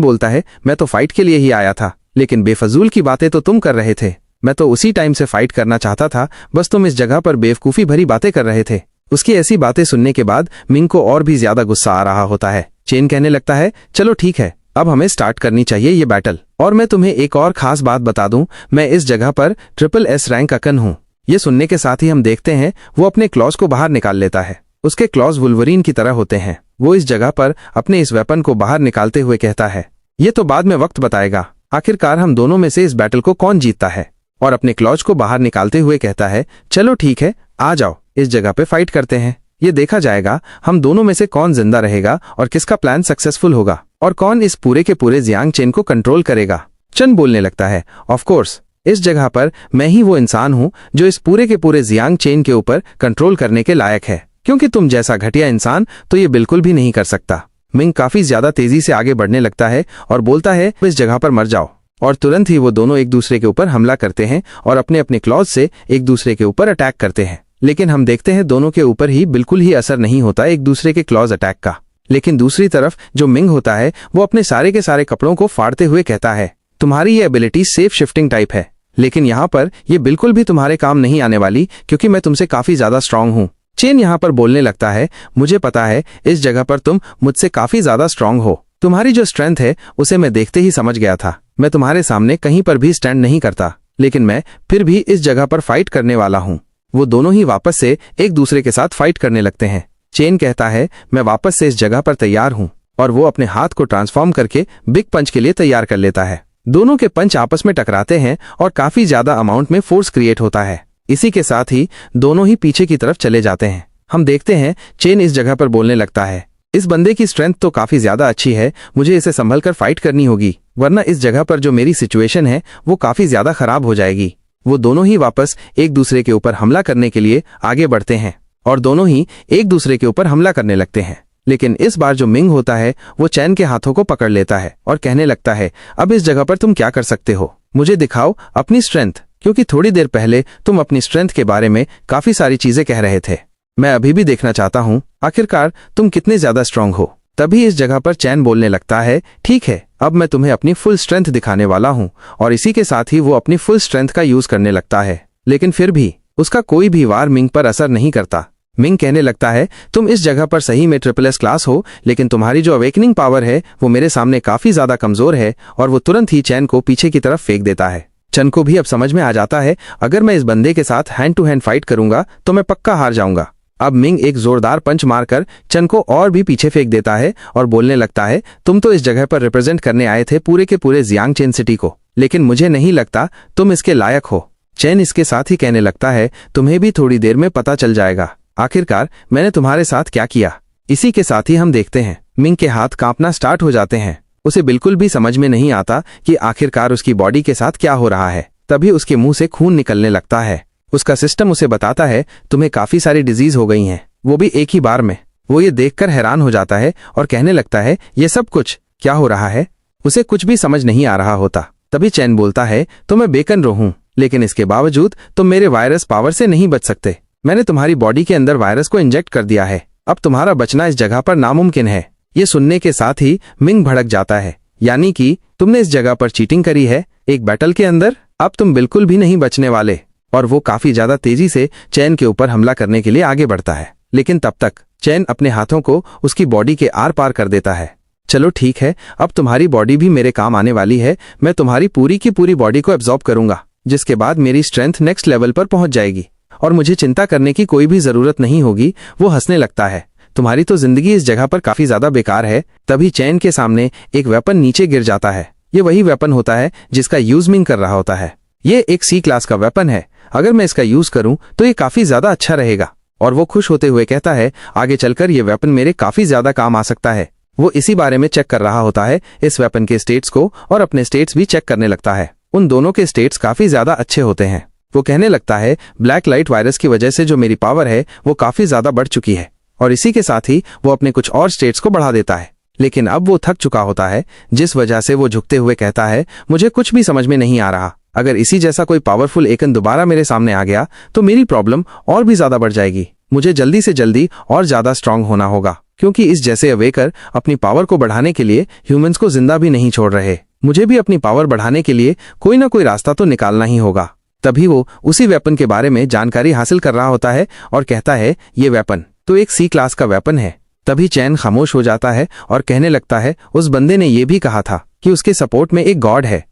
बोलता है, मैं तो फाइट के लिए ही आया था, लेकिन बेफजूल की बातें तो तुम कर रहे थे। मैं तो उसी टाइम से फाइट करना चाहता था, बस तुम इस जगह पर बेवकूफी भरी बातें कर रहे थे। उसकी ऐसी बातें सुनने के बाद मिंग को और भी ज्यादा गुस्सा आ रहा होता है। चेन कहने लगता है, चलो ठीक है, अब हमें स्टार्ट करनी चाहिए ये बैटल। और मैं तुम्हें एक और खास बात बता दूं, मैं इस जगह पर ट्रिपल एस रैंक अकन हूँ। ये सुनने के साथ ही हम देखते हैं वो अपने क्लॉज को बाहर निकाल लेता है। उसके क्लॉज वुल्वरीन की तरह होते हैं। वो इस जगह पर अपने इस वेपन को बाहर निकालते हुए कहता है, ये तो बाद में वक्त बताएगा, आखिरकार हम दोनों में से इस बैटल को कौन जीतता है। और अपने क्लॉज को बाहर निकालते हुए कहता है, चलो ठीक है, आ जाओ, इस जगह पे फाइट करते हैं। ये देखा जाएगा हम दोनों में से कौन जिंदा रहेगा और किसका प्लान सक्सेसफुल होगा और कौन इस पूरे के पूरे जियांग चेन को कंट्रोल करेगा। चन बोलने लगता है, ऑफ कोर्स, इस जगह पर मैं ही वो इंसान हूँ जो इस पूरे के पूरे जियांग चेन के ऊपर कंट्रोल करने के लायक है, क्योंकि तुम जैसा घटिया इंसान तो ये बिल्कुल भी नहीं कर सकता। मिंग काफी ज्यादा तेजी से आगे बढ़ने लगता है और बोलता है, इस जगह पर मर जाओ। और तुरंत ही वो दोनों एक दूसरे के ऊपर हमला करते हैं और अपने अपने क्लॉज से एक दूसरे के ऊपर अटैक करते हैं। लेकिन हम देखते हैं दोनों के ऊपर ही बिल्कुल ही असर नहीं होता एक दूसरे के क्लॉज अटैक का। लेकिन दूसरी तरफ जो मिंग होता है वो अपने सारे के सारे कपड़ों को फाड़ते हुए कहता है, तुम्हारी ये एबिलिटी सेफ शिफ्टिंग टाइप है, लेकिन यहाँ पर ये बिल्कुल भी तुम्हारे काम नहीं आने वाली, क्योंकि मैं तुमसे काफी ज्यादा स्ट्रांग हूँ। चेन यहाँ पर बोलने लगता है, मुझे पता है इस जगह पर तुम मुझसे काफी ज्यादा स्ट्रांग हो, तुम्हारी जो स्ट्रेंथ है उसे मैं देखते ही समझ गया था। मैं तुम्हारे सामने कहीं पर भी स्टैंड नहीं करता, लेकिन मैं फिर भी इस जगह पर फाइट करने वाला हूँ। वो दोनों ही वापस से एक दूसरे के साथ फाइट करने लगते हैं। चेन कहता है, मैं वापस से इस जगह पर तैयार हूँ, और वो अपने हाथ को ट्रांसफॉर्म करके बिग पंच के लिए तैयार कर लेता है। दोनों के पंच आपस में टकराते हैं और काफी ज्यादा अमाउंट में फोर्स क्रिएट होता है। इसी के साथ ही दोनों ही पीछे की तरफ चले जाते हैं। हम देखते हैं चेन इस जगह पर बोलने लगता है, इस बंदे की स्ट्रेंथ तो काफी ज्यादा अच्छी है, मुझे इसे संभल कर फाइट करनी होगी, वरना इस जगह पर जो मेरी सिचुएशन है वो काफी ज्यादा खराब हो जाएगी। वो दोनों ही वापस एक दूसरे के ऊपर हमला करने के लिए आगे बढ़ते हैं और दोनों ही एक दूसरे के ऊपर हमला करने लगते हैं। लेकिन इस बार जो मिंग होता है वो चैन के हाथों को पकड़ लेता है और कहने लगता है, अब इस जगह पर तुम क्या कर सकते हो, मुझे दिखाओ अपनी स्ट्रेंथ, क्योंकि थोड़ी देर पहले तुम अपनी स्ट्रेंथ के बारे में काफी सारी चीजें कह रहे थे। मैं अभी भी देखना चाहता हूँ आखिरकार तुम कितने ज्यादा स्ट्रांग हो। तभी इस जगह पर चैन बोलने लगता है, ठीक है, अब मैं तुम्हें अपनी फुल स्ट्रेंथ दिखाने वाला हूँ। और इसी के साथ ही वो अपनी फुल स्ट्रेंथ का यूज करने लगता है, लेकिन फिर भी उसका कोई भी वार मिंग पर असर नहीं करता। मिंग कहने लगता है, तुम इस जगह पर सही में ट्रिपल एस क्लास हो, लेकिन तुम्हारी जो अवेकनिंग पावर है वो मेरे सामने काफी ज्यादा कमजोर है। और वो तुरंत ही चैन को पीछे की तरफ फेंक देता है। चैन को भी अब समझ में आ जाता है, अगर मैं इस बंदे के साथ हैंड टू हैंड फाइट करूंगा तो मैं पक्का हार जाऊंगा। अब मिंग एक जोरदार पंच मारकर चन को और भी पीछे फेंक देता है और बोलने लगता है, तुम तो इस जगह पर रिप्रेजेंट करने आए थे पूरे के पूरे जियांग चेन सिटी को, लेकिन मुझे नहीं लगता तुम इसके लायक हो। चैन इसके साथ ही कहने लगता है, तुम्हें भी थोड़ी देर में पता चल जाएगा आखिरकार मैंने तुम्हारे साथ क्या किया। इसी के साथ ही हम देखते हैं मिंग के हाथ कांपना स्टार्ट हो जाते हैं। उसे बिल्कुल भी समझ में नहीं आता कि आखिरकार उसकी बॉडी के साथ क्या हो रहा है। तभी उसके मुंह से खून निकलने लगता है। उसका सिस्टम उसे बताता है, तुम्हें काफी सारी डिजीज हो गई हैं, वो भी एक ही बार में। वो ये देखकर हैरान हो जाता है और कहने लगता है, ये सब कुछ क्या हो रहा है। उसे कुछ भी समझ नहीं आ रहा होता। तभी चैन बोलता है, तो मैं बेकनरो हूँ, लेकिन इसके बावजूद तुम मेरे वायरस पावर से नहीं बच सकते। मैंने तुम्हारी बॉडी के अंदर वायरस को इंजेक्ट कर दिया है, अब तुम्हारा बचना इस जगह पर नामुमकिन है। ये सुनने के साथ ही मिंग भड़क जाता है, यानी कि तुमने इस जगह पर चीटिंग करी है एक बैटल के अंदर, अब तुम बिल्कुल भी नहीं बचने वाले। और वो काफी ज्यादा तेजी से चैन के ऊपर हमला करने के लिए आगे बढ़ता है, लेकिन तब तक चैन अपने हाथों को उसकी बॉडी के आर पार कर देता है। चलो ठीक है, अब तुम्हारी बॉडी भी मेरे काम आने वाली है, मैं तुम्हारी पूरी की पूरी बॉडी को एब्जॉर्ब करूंगा, जिसके बाद मेरी स्ट्रेंथ नेक्स्ट लेवल पर पहुंच जाएगी और मुझे चिंता करने की कोई भी जरूरत नहीं होगी। वो हंसने लगता है, तुम्हारी तो जिंदगी इस जगह पर काफी ज्यादा बेकार है। तभी चैन के सामने एक वेपन नीचे गिर जाता है। ये वही वेपन होता है जिसका यूज मिंग कर रहा होता है। ये एक सी क्लास का वेपन है, अगर मैं इसका यूज करूं तो ये काफी ज्यादा अच्छा रहेगा। और वो खुश होते हुए कहता है, आगे चलकर ये वेपन मेरे काफी ज्यादा काम आ सकता है। वो इसी बारे में चेक कर रहा होता है, इस वेपन के स्टेट्स को, और अपने स्टेट्स भी चेक करने लगता है। उन दोनों के स्टेट्स काफी ज्यादा अच्छे होते हैं। वो कहने लगता है, ब्लैक लाइट वायरस की वजह से जो मेरी पावर है वो काफी ज्यादा बढ़ चुकी है। और इसी के साथ ही वो अपने कुछ और स्टेट्स को बढ़ा देता है। लेकिन अब वो थक चुका होता है, जिस वजह से वो झुकते हुए कहता है, मुझे कुछ भी समझ में नहीं आ रहा। अगर इसी जैसा कोई पावरफुल एकन दोबारा मेरे सामने आ गया तो मेरी प्रॉब्लम और भी ज्यादा बढ़ जाएगी। मुझे जल्दी से जल्दी और ज्यादा स्ट्रांग होना होगा, क्योंकि इस जैसे अवेकर अपनी पावर को बढ़ाने के लिए ह्यूमंस को जिंदा भी नहीं छोड़ रहे। मुझे भी अपनी पावर बढ़ाने के लिए कोई ना कोई रास्ता तो निकालना ही होगा। तभी वो उसी वेपन के बारे में जानकारी हासिल कर रहा होता है और कहता है, ये वेपन तो एक सी क्लास का वेपन है। तभी चैन खामोश हो जाता है और कहने लगता है, उस बंदे ने यह भी कहा था कि उसके सपोर्ट में एक गॉड है,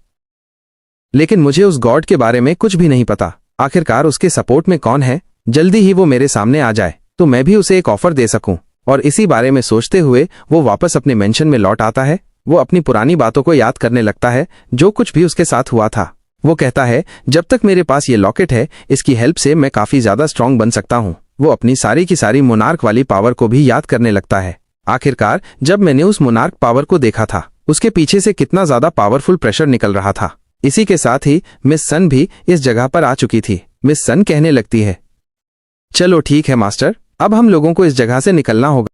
लेकिन मुझे उस गॉड के बारे में कुछ भी नहीं पता। आखिरकार उसके सपोर्ट में कौन है? जल्दी ही वो मेरे सामने आ जाए तो मैं भी उसे एक ऑफर दे सकूं। और इसी बारे में सोचते हुए वो वापस अपने मेंशन में लौट आता है। वो अपनी पुरानी बातों को याद करने लगता है, जो कुछ भी उसके साथ हुआ था। वो कहता है, जब तक मेरे पास ये लॉकेट है, इसकी हेल्प से मैं काफी ज्यादा स्ट्रांग बन सकता हूँ। वो अपनी सारी की सारी मोनार्क वाली पावर को भी याद करने लगता है। आखिरकार जब मैंने उस मोनार्क पावर को देखा था, उसके पीछे से कितना ज्यादा पावरफुल प्रेशर निकल रहा था। इसी के साथ ही मिस सन भी इस जगह पर आ चुकी थी। मिस सन कहने लगती है, चलो ठीक है मास्टर, अब हम लोगों को इस जगह से निकलना होगा,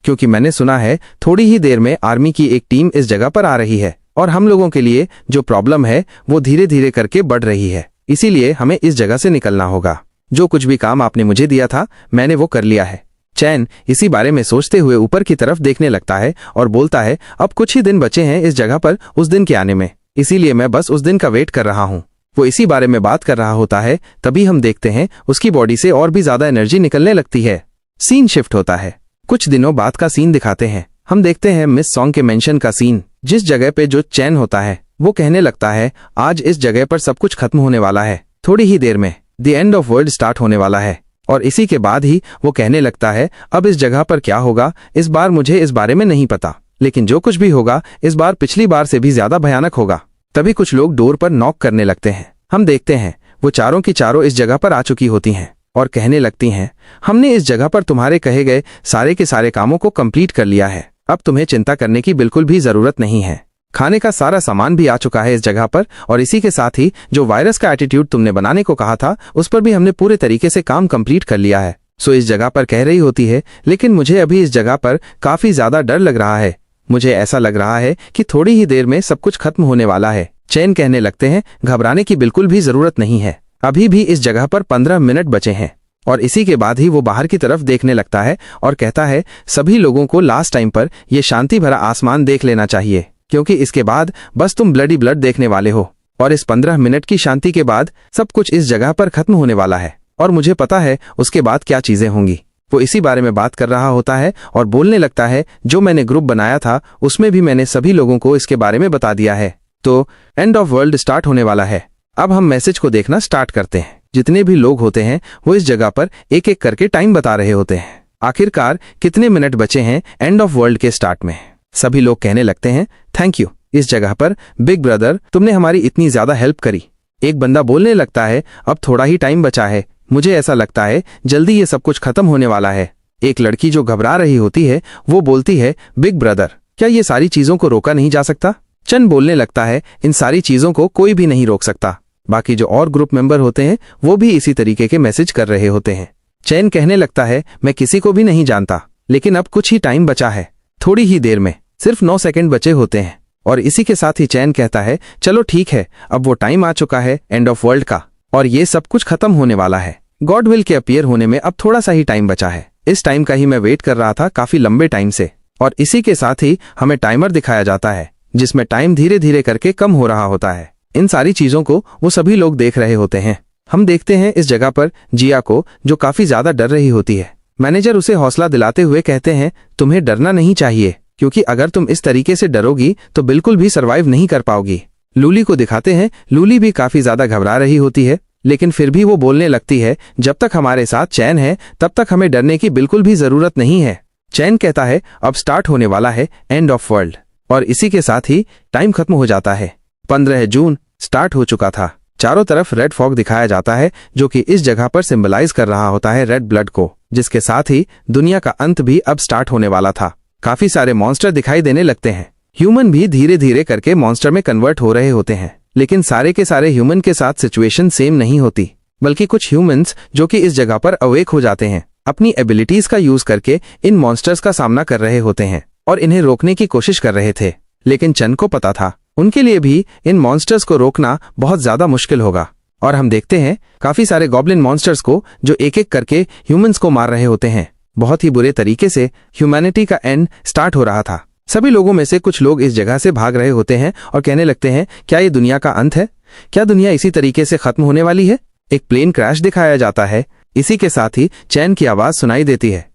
क्योंकि मैंने सुना है थोड़ी ही देर में आर्मी की एक टीम इस जगह पर आ रही है और हम लोगों के लिए जो प्रॉब्लम है वो धीरे धीरे करके बढ़ रही है। इसीलिए हमें इस जगह से निकलना होगा। जो कुछ भी काम आपने मुझे दिया था मैंने वो कर लिया है। चैन इसी बारे में सोचते हुए ऊपर की तरफ देखने लगता है और बोलता है, अब कुछ ही दिन बचे हैं इस जगह पर उस दिन के आने में, इसीलिए मैं बस उस दिन का वेट कर रहा हूँ। वो इसी बारे में बात कर रहा होता है, तभी हम देखते हैं उसकी बॉडी से और भी ज्यादा एनर्जी निकलने लगती है। सीन शिफ्ट होता है। कुछ दिनों बाद का सीन दिखाते हैं। हम देखते हैं मिस सॉन्ग के मेंशन का सीन, जिस जगह पे जो चैन होता है वो कहने लगता है, आज इस जगह पर सब कुछ खत्म होने वाला है, थोड़ी ही देर में the end of world start होने वाला है। और इसी के बाद ही वो कहने लगता है, अब इस जगह पर क्या होगा इस बार मुझे इस बारे में नहीं पता, लेकिन जो कुछ भी होगा इस बार पिछली बार से भी ज्यादा भयानक होगा। तभी कुछ लोग डोर पर नॉक करने लगते हैं। हम देखते हैं वो चारों की चारों इस जगह पर आ चुकी होती हैं और कहने लगती हैं, हमने इस जगह पर तुम्हारे कहे गए सारे के सारे कामों को कंप्लीट कर लिया है, अब तुम्हें चिंता करने की बिल्कुल भी जरूरत नहीं है। खाने का सारा सामान भी आ चुका है इस जगह पर, और इसी के साथ ही जो वायरस का एटीट्यूड तुमने बनाने को कहा था उस पर भी हमने पूरे तरीके से काम कंप्लीट कर लिया है। सो इस जगह पर कह रही होती है, लेकिन मुझे अभी इस जगह पर काफी ज्यादा डर लग रहा है। मुझे ऐसा लग रहा है कि थोड़ी ही देर में सब कुछ खत्म होने वाला है। चैन कहने लगते हैं, घबराने की बिल्कुल भी जरूरत नहीं है, अभी भी इस जगह पर 15 मिनट बचे हैं। और इसी के बाद ही वो बाहर की तरफ देखने लगता है और कहता है, सभी लोगों को लास्ट टाइम पर ये शांति भरा आसमान देख लेना चाहिए, क्योंकि इसके बाद बस तुम ब्लडी ब्लड देखने वाले हो। और इस 15 मिनट की शांति के बाद सब कुछ इस जगह पर खत्म होने वाला है, और मुझे पता है उसके बाद क्या चीजें होंगी। वो इसी बारे में बात कर रहा होता है और बोलने लगता है, जो मैंने ग्रुप बनाया था उसमें भी मैंने सभी लोगों को इसके बारे में बता दिया है। तो एंड ऑफ वर्ल्ड स्टार्ट होने वाला है। अब हम मैसेज को देखना स्टार्ट करते हैं। जितने भी लोग होते हैं वो इस जगह पर एक एक करके टाइम बता रहे होते हैं। आखिरकार कितने मिनट बचे हैं एंड ऑफ वर्ल्ड के स्टार्ट में। सभी लोग कहने लगते हैं, थैंक यू इस जगह पर बिग ब्रदर, तुमने हमारी इतनी ज्यादा हेल्प करी। एक बंदा बोलने लगता है, अब थोड़ा ही टाइम बचा है, मुझे ऐसा लगता है जल्दी ये सब कुछ खत्म होने वाला है। एक लड़की जो घबरा रही होती है वो बोलती है, बिग ब्रदर क्या ये सारी चीजों को रोका नहीं जा सकता? चन बोलने लगता है, इन सारी चीजों को कोई भी नहीं रोक सकता। बाकी जो और ग्रुप मेंबर होते हैं वो भी इसी तरीके के मैसेज कर रहे होते हैं। चैन कहने लगता है, मैं किसी को भी नहीं जानता, लेकिन अब कुछ ही टाइम बचा है, थोड़ी ही देर में सिर्फ 9 सेकंड बचे होते हैं। और इसी के साथ ही चैन कहता है चलो ठीक है, अब वो टाइम आ चुका है एंड ऑफ वर्ल्ड का, और ये सब कुछ खत्म होने वाला है। गॉड विल के अपीयर होने में अब थोड़ा सा ही टाइम बचा है। इस टाइम का ही मैं वेट कर रहा था काफी लंबे टाइम से। और इसी के साथ ही हमें टाइमर दिखाया जाता है जिसमें टाइम धीरे धीरे करके कम हो रहा होता है। इन सारी चीजों को वो सभी लोग देख रहे होते हैं। हम देखते हैं इस जगह पर जिया को, जो काफी ज्यादा डर रही होती है। मैनेजर उसे हौसला दिलाते हुए कहते हैं तुम्हें डरना नहीं चाहिए, क्योंकि अगर तुम इस तरीके से डरोगी तो बिल्कुल भी सरवाइव नहीं कर पाओगी। लूली को दिखाते हैं, लूली भी काफी ज्यादा घबरा रही होती है, लेकिन फिर भी वो बोलने लगती है जब तक हमारे साथ चैन है तब तक हमें डरने की बिल्कुल भी जरूरत नहीं है। चैन कहता है अब स्टार्ट होने वाला है एंड ऑफ वर्ल्ड, और इसी के साथ ही टाइम खत्म हो जाता है। 15 जून स्टार्ट हो चुका था। चारों तरफ रेड फॉग दिखाया जाता है जो कि इस जगह पर सिंबलाइज कर रहा होता है रेड ब्लड को, जिसके साथ ही दुनिया का अंत भी अब स्टार्ट होने वाला था। काफी सारे मॉन्स्टर दिखाई देने लगते हैं। ह्यूमन भी धीरे धीरे करके मॉन्स्टर में कन्वर्ट हो रहे होते हैं, लेकिन सारे के सारे ह्यूमन के साथ सिचुएशन सेम नहीं होती, बल्कि कुछ ह्यूमंस जो कि इस जगह पर अवेक हो जाते हैं अपनी एबिलिटीज का यूज करके इन मॉन्स्टर्स का सामना कर रहे होते हैं और इन्हें रोकने की कोशिश कर रहे थे। लेकिन चन को पता था उनके लिए भी इन मॉन्स्टर्स को रोकना बहुत ज्यादा मुश्किल होगा। और हम देखते हैं काफी सारे गॉब्लिन मॉन्स्टर्स को जो एक एक करके ह्यूमंस को मार रहे होते हैं। बहुत ही बुरे तरीके से ह्यूमैनिटी का एंड स्टार्ट हो रहा था। सभी लोगों में से कुछ लोग इस जगह से भाग रहे होते हैं और कहने लगते हैं क्या ये दुनिया का अंत है? क्या दुनिया इसी तरीके से खत्म होने वाली है? एक प्लेन क्रैश दिखाया जाता है। इसी के साथ ही चैन की आवाज सुनाई देती है,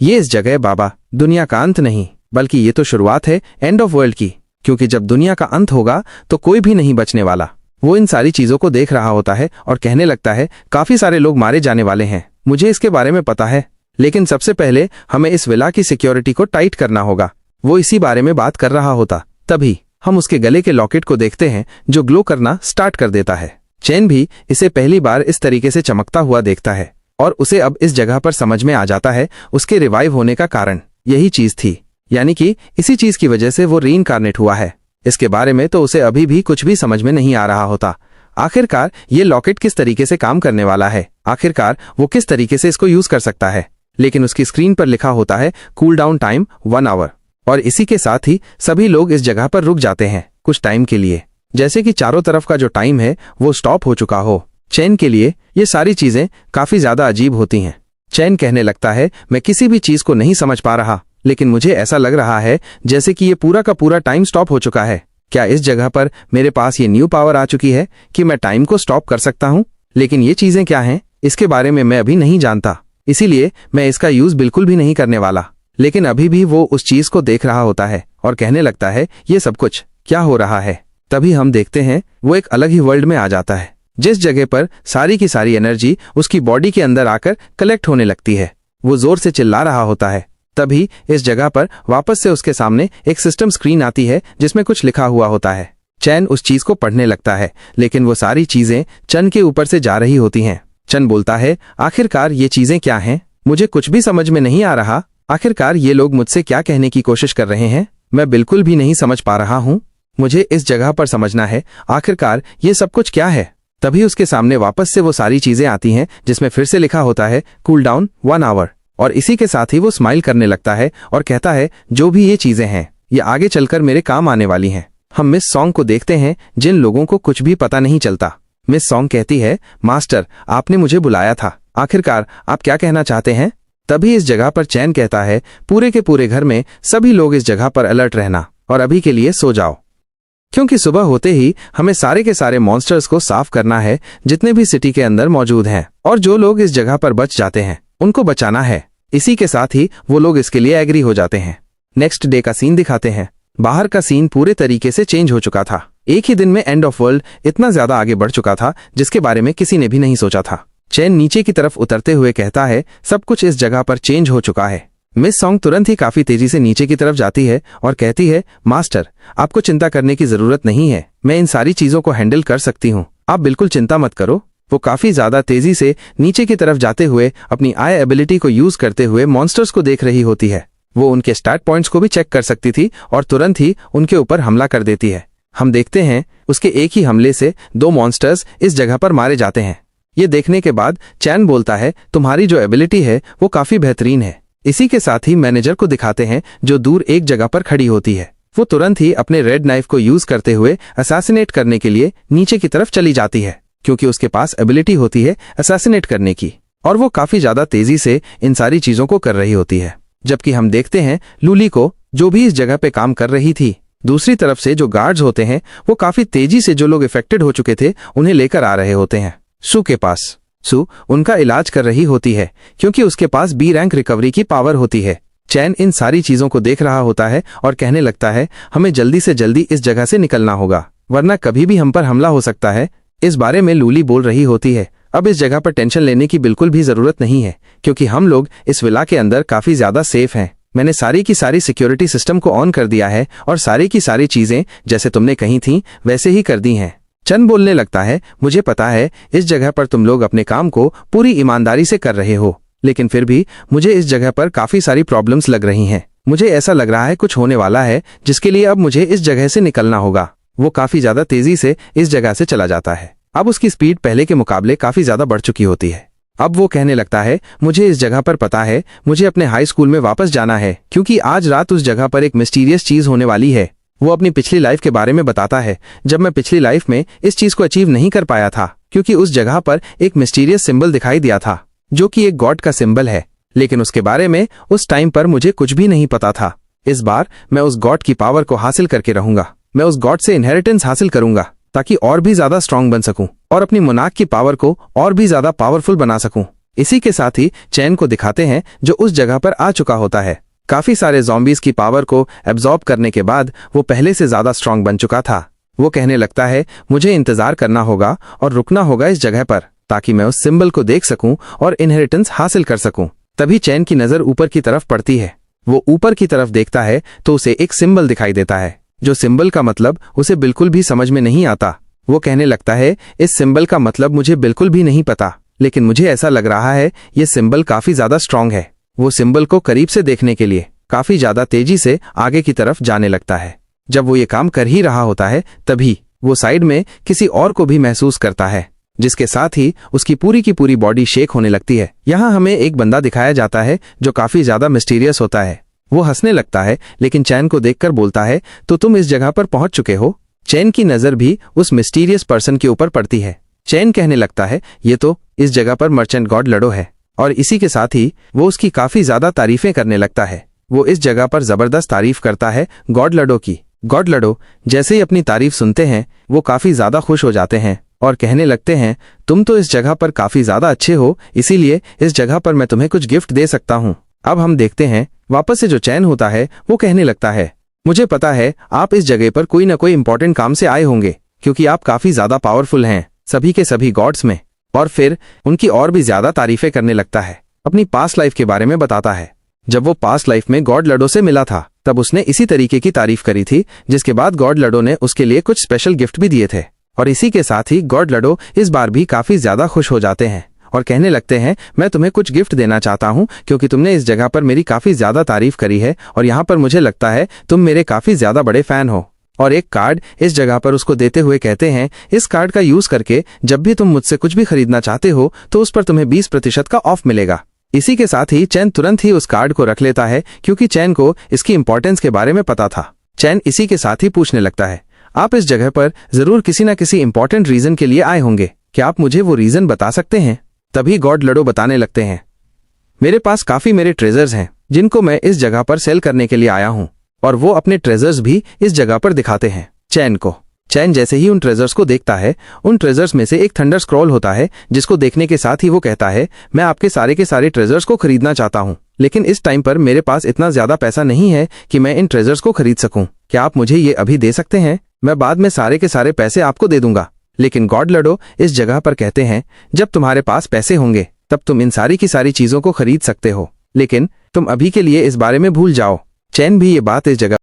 ये इस जगह बाबा, दुनिया का अंत नहीं, बल्कि ये तो शुरुआत है एंड ऑफ वर्ल्ड की, क्योंकि जब दुनिया का अंत होगा तो कोई भी नहीं बचने वाला। वो इन सारी चीजों को देख रहा होता है और कहने लगता है काफी सारे लोग मारे जाने वाले हैं, मुझे इसके बारे में पता है, लेकिन सबसे पहले हमें इस विला की सिक्योरिटी को टाइट करना होगा। वो इसी बारे में बात कर रहा होता तभी हम उसके गले के लॉकेट को देखते हैं जो ग्लो करना स्टार्ट कर देता है। चैन भी इसे पहली बार इस तरीके से चमकता हुआ देखता है और उसे अब इस जगह पर समझ में आ जाता है उसके रिवाइव होने का कारण यही चीज थी, यानी कि इसी चीज की वजह से वो रीइंकार्नेट हुआ है। इसके बारे में तो उसे अभी भी कुछ भी समझ में नहीं आ रहा होता। आखिरकार ये लॉकेट किस तरीके से काम करने वाला है, आखिरकार वो किस तरीके से इसको यूज कर सकता है। लेकिन उसकी स्क्रीन पर लिखा होता है कूल डाउन टाइम 1 आवर, और इसी के साथ ही सभी लोग इस जगह पर रुक जाते हैं कुछ टाइम के लिए, जैसे कि चारों तरफ का जो टाइम है वो स्टॉप हो चुका हो। चैन के लिए ये सारी चीजें काफी ज्यादा अजीब होती हैं। चैन कहने लगता है मैं किसी भी चीज को नहीं समझ पा रहा, लेकिन मुझे ऐसा लग रहा है जैसे कि ये पूरा का पूरा टाइम स्टॉप हो चुका है। क्या इस जगह पर मेरे पास ये न्यू पावर आ चुकी है कि मैं टाइम को स्टॉप कर सकता हूँ? लेकिन ये चीजें क्या हैं इसके बारे में मैं अभी नहीं जानता, इसीलिए मैं इसका यूज बिल्कुल भी नहीं करने वाला। लेकिन अभी भी वो उस चीज को देख रहा होता है और कहने लगता है ये सब कुछ क्या हो रहा है। तभी हम देखते हैं वो एक अलग ही वर्ल्ड में आ जाता है, जिस जगह पर सारी की सारी एनर्जी उसकी बॉडी के अंदर आकर कलेक्ट होने लगती है। वो जोर से चिल्ला रहा होता है। तभी इस जगह पर वापस से उसके सामने एक सिस्टम स्क्रीन आती है जिसमें कुछ लिखा हुआ होता है। चैन उस चीज को पढ़ने लगता है, लेकिन वो सारी चीजें चन के ऊपर से जा रही होती हैं। चन बोलता है आखिरकार ये चीजें क्या हैं? मुझे कुछ भी समझ में नहीं आ रहा। आखिरकार ये लोग मुझसे क्या कहने की कोशिश कर रहे हैं? मैं बिल्कुल भी नहीं समझ पा रहा हूँ। मुझे इस जगह पर समझना है आखिरकार ये सब कुछ क्या है। तभी उसके सामने वापस से वो सारी चीजें आती हैं जिसमें फिर से लिखा होता है कूल डाउन 1 आवर, और इसी के साथ ही वो स्माइल करने लगता है और कहता है जो भी ये चीजें हैं ये आगे चलकर मेरे काम आने वाली हैं। हम मिस सॉन्ग को देखते हैं जिन लोगों को कुछ भी पता नहीं चलता। मिस सॉन्ग कहती है मास्टर आपने मुझे बुलाया था, आखिरकार आप क्या कहना चाहते हैं? तभी इस जगह पर चैन कहता है पूरे के पूरे घर में सभी लोग इस जगह पर अलर्ट रहना और अभी के लिए सो जाओ, क्योंकि सुबह होते ही हमें सारे के सारे मॉन्स्टर्स को साफ करना है जितने भी सिटी के अंदर मौजूद हैं, और जो लोग इस जगह पर बच जाते हैं उनको बचाना है। इसी के साथ ही वो लोग इसके लिए एग्री हो जाते हैं। नेक्स्ट डे का सीन दिखाते हैं। बाहर का सीन पूरे तरीके से चेंज हो चुका था। एक ही दिन में एंड ऑफ वर्ल्ड इतना ज्यादा आगे बढ़ चुका था जिसके बारे में किसी ने भी नहीं सोचा था। चैन नीचे की तरफ उतरते हुए कहता है सब कुछ इस जगह पर चेंज हो चुका है। मिस सॉन्ग तुरंत ही काफी तेजी से नीचे की तरफ जाती है और कहती है मास्टर आपको चिंता करने की जरूरत नहीं है, मैं इन सारी चीजों को हैंडल कर सकती हूँ, आप बिल्कुल चिंता मत करो। वो काफी ज्यादा तेजी से नीचे की तरफ जाते हुए अपनी आई एबिलिटी को यूज करते हुए मॉन्स्टर्स को देख रही होती है। वो उनके स्टार्ट पॉइंट्स को भी चेक कर सकती थी और तुरंत ही उनके ऊपर हमला कर देती है। हम देखते हैं उसके एक ही हमले से 2 मॉन्स्टर्स इस जगह पर मारे जाते हैं। ये देखने के बाद चैन बोलता है तुम्हारी जो एबिलिटी है वो काफी बेहतरीन है। इसी के साथ ही मैनेजर को दिखाते हैं जो दूर एक जगह पर खड़ी होती है। वो तुरंत ही अपने रेड नाइफ को यूज करते हुए असैसिनेट करने के लिए नीचे की तरफ चली जाती है, क्योंकि उसके पास एबिलिटी होती है असैसिनेट करने की, और वो काफी ज्यादा तेजी से इन सारी चीजों को कर रही होती है। जबकि हम देखते हैं लूली को, जो भी इस जगह पे काम कर रही थी। दूसरी तरफ से जो गार्ड्स होते हैं वो काफी तेजी से जो लोग इफेक्टेड हो चुके थे उन्हें लेकर आ रहे होते हैं सू के पास। सू उनका इलाज कर रही होती है, क्योंकि उसके पास बी रैंक रिकवरी की पावर होती है। चैन इन सारी चीजों को देख रहा होता है और कहने लगता है, हमें जल्दी से जल्दी इस जगह से निकलना होगा, वरना कभी भी हम पर हमला हो सकता है। इस बारे में लूली बोल रही होती है, अब इस जगह पर टेंशन लेने की बिल्कुल भी जरूरत नहीं है, क्योंकि हम लोग इस विला के अंदर काफी ज्यादा सेफ हैं। मैंने सारी की सारी सिक्योरिटी सिस्टम को ऑन कर दिया है और सारी की सारी चीजें जैसे तुमने कही थी वैसे ही कर दी हैं। चंद बोलने लगता है, मुझे पता है इस जगह पर तुम लोग अपने काम को पूरी ईमानदारी से कर रहे हो, लेकिन फिर भी मुझे इस जगह पर काफी सारी प्रॉब्लम्स लग रही हैं। मुझे ऐसा लग रहा है कुछ होने वाला है, जिसके लिए अब मुझे इस जगह से निकलना होगा। वो काफी ज्यादा तेजी से इस जगह से चला जाता है। अब उसकी स्पीड पहले के मुकाबले काफी ज्यादा बढ़ चुकी होती है। अब वो कहने लगता है, मुझे इस जगह पर पता है, मुझे अपने हाई स्कूल में वापस जाना है, क्योंकि आज रात उस जगह पर एक मिस्टीरियस चीज होने वाली है। वो अपनी पिछली लाइफ के बारे में बताता है, जब मैं पिछली लाइफ में इस चीज को अचीव नहीं कर पाया था, क्योंकि उस जगह पर एक मिस्टीरियस सिंबल दिखाई दिया था, जो कि एक गॉड का सिंबल है, लेकिन उसके बारे में उस टाइम पर मुझे कुछ भी नहीं पता था। इस बार मैं उस गॉड की पावर को हासिल करके रहूंगा। मैं उस गॉड से इनहेरिटेंस हासिल करूंगा, ताकि और भी ज्यादा स्ट्रांग बन सकूं और अपनी मोनार्क की पावर को और भी ज्यादा पावरफुल बना सकूं। इसी के साथ ही चैन को दिखाते हैं, जो उस जगह पर आ चुका होता है। काफी सारे ज़ॉम्बीज की पावर को एब्जॉर्ब करने के बाद वो पहले से ज्यादा स्ट्रांग बन चुका था। वो कहने लगता है, मुझे इंतजार करना होगा और रुकना होगा इस जगह पर, ताकि मैं उस सिंबल को देख सकूं और इनहेरिटेंस हासिल कर सकूं। तभी चैन की नजर ऊपर की तरफ पड़ती है। वो ऊपर की तरफ देखता है तो उसे एक सिंबल दिखाई देता है, जो सिंबल का मतलब उसे बिल्कुल भी समझ में नहीं आता। वो कहने लगता है, इस सिंबल का मतलब मुझे बिल्कुल भी नहीं पता, लेकिन मुझे ऐसा लग रहा है ये सिंबल काफी ज्यादा स्ट्रांग है। वो सिंबल को करीब से देखने के लिए काफी ज्यादा तेजी से आगे की तरफ जाने लगता है। जब वो ये काम कर ही रहा होता है, तभी वो साइड में किसी और को भी महसूस करता है, जिसके साथ ही उसकी पूरी की पूरी बॉडी शेक होने लगती है। यहाँ हमें एक बंदा दिखाया जाता है जो काफी ज्यादा मिस्टीरियस होता है। वो हंसने लगता है, लेकिन चैन को देखकर बोलता है, तो तुम इस जगह पर पहुंच चुके हो। चैन की नजर भी उस मिस्टीरियस पर्सन के ऊपर पड़ती है। चैन कहने लगता है, ये तो इस जगह पर मर्चेंट गॉड लडो है, और इसी के साथ ही वो उसकी काफी ज्यादा तारीफें करने लगता है। वो इस जगह पर जबरदस्त तारीफ करता है गॉड लडो की। गॉड लडो जैसे ही अपनी तारीफ सुनते हैं, वो काफी ज्यादा खुश हो जाते हैं और कहने लगते हैं, तुम तो इस जगह पर काफी ज्यादा अच्छे हो, इसीलिए इस जगह पर मैं तुम्हें कुछ गिफ्ट दे सकता हूँ। अब हम देखते हैं वापस से जो चैन होता है वो कहने लगता है, मुझे पता है आप इस जगह पर कोई ना कोई इंपॉर्टेंट काम से आए होंगे, क्योंकि आप काफी ज्यादा पावरफुल हैं सभी के सभी गॉड्स में। और फिर उनकी और भी ज्यादा तारीफें करने लगता है। अपनी पास्ट लाइफ के बारे में बताता है। जब वो पास्ट लाइफ में गॉड लडो से मिला था, तब उसने इसी तरीके की तारीफ करी थी, जिसके बाद गॉड लडो ने उसके लिए कुछ स्पेशल गिफ्ट भी दिए थे। और इसी के साथ ही गॉड लडो इस बार भी काफी ज्यादा खुश हो जाते हैं और कहने लगते हैं, मैं तुम्हें कुछ गिफ्ट देना चाहता हूं, क्योंकि तुमने इस जगह पर मेरी काफी ज्यादा तारीफ करी है और यहाँ पर मुझे लगता है तुम मेरे काफी ज्यादा बड़े फैन हो। और एक कार्ड इस जगह पर उसको देते हुए कहते हैं, इस कार्ड का यूज करके जब भी तुम मुझसे कुछ भी खरीदना चाहते हो तो उस पर तुम्हें 20% का ऑफ मिलेगा। इसी के साथ ही चैन तुरंत ही उस कार्ड को रख लेता है, क्योंकि चैन को इसकी इंपॉर्टेंस के बारे में पता था। चैन इसी के साथ ही पूछने लगता है, आप इस जगह पर जरूर किसी न किसी इंपॉर्टेंट रीजन के लिए आए होंगे, क्या आप मुझे वो रीजन बता सकते हैं? तभी गॉड लडो बताने लगते हैं, मेरे पास काफी मेरे ट्रेजर्स हैं, जिनको मैं इस जगह पर सेल करने के लिए आया हूँ। और वो अपने ट्रेजर्स भी इस जगह पर दिखाते हैं चैन को। चैन जैसे ही उन ट्रेजर्स को देखता है, उन ट्रेजर्स में से एक थंडर स्क्रॉल होता है, जिसको देखने के साथ ही वो कहता है, मैं आपके सारे के सारे ट्रेजर्स को खरीदना चाहता हूँ, लेकिन इस टाइम पर मेरे पास इतना ज्यादा पैसा नहीं है कि मैं इन ट्रेजर्स को खरीद सकूं। क्या आप मुझे ये अभी दे सकते हैं? मैं बाद में सारे के सारे पैसे आपको दे दूंगा। लेकिन गॉड लडो इस जगह पर कहते हैं, जब तुम्हारे पास पैसे होंगे तब तुम इन सारी की सारी चीजों को खरीद सकते हो, लेकिन तुम अभी के लिए इस बारे में भूल जाओ। चैन भी ये बात इस जगह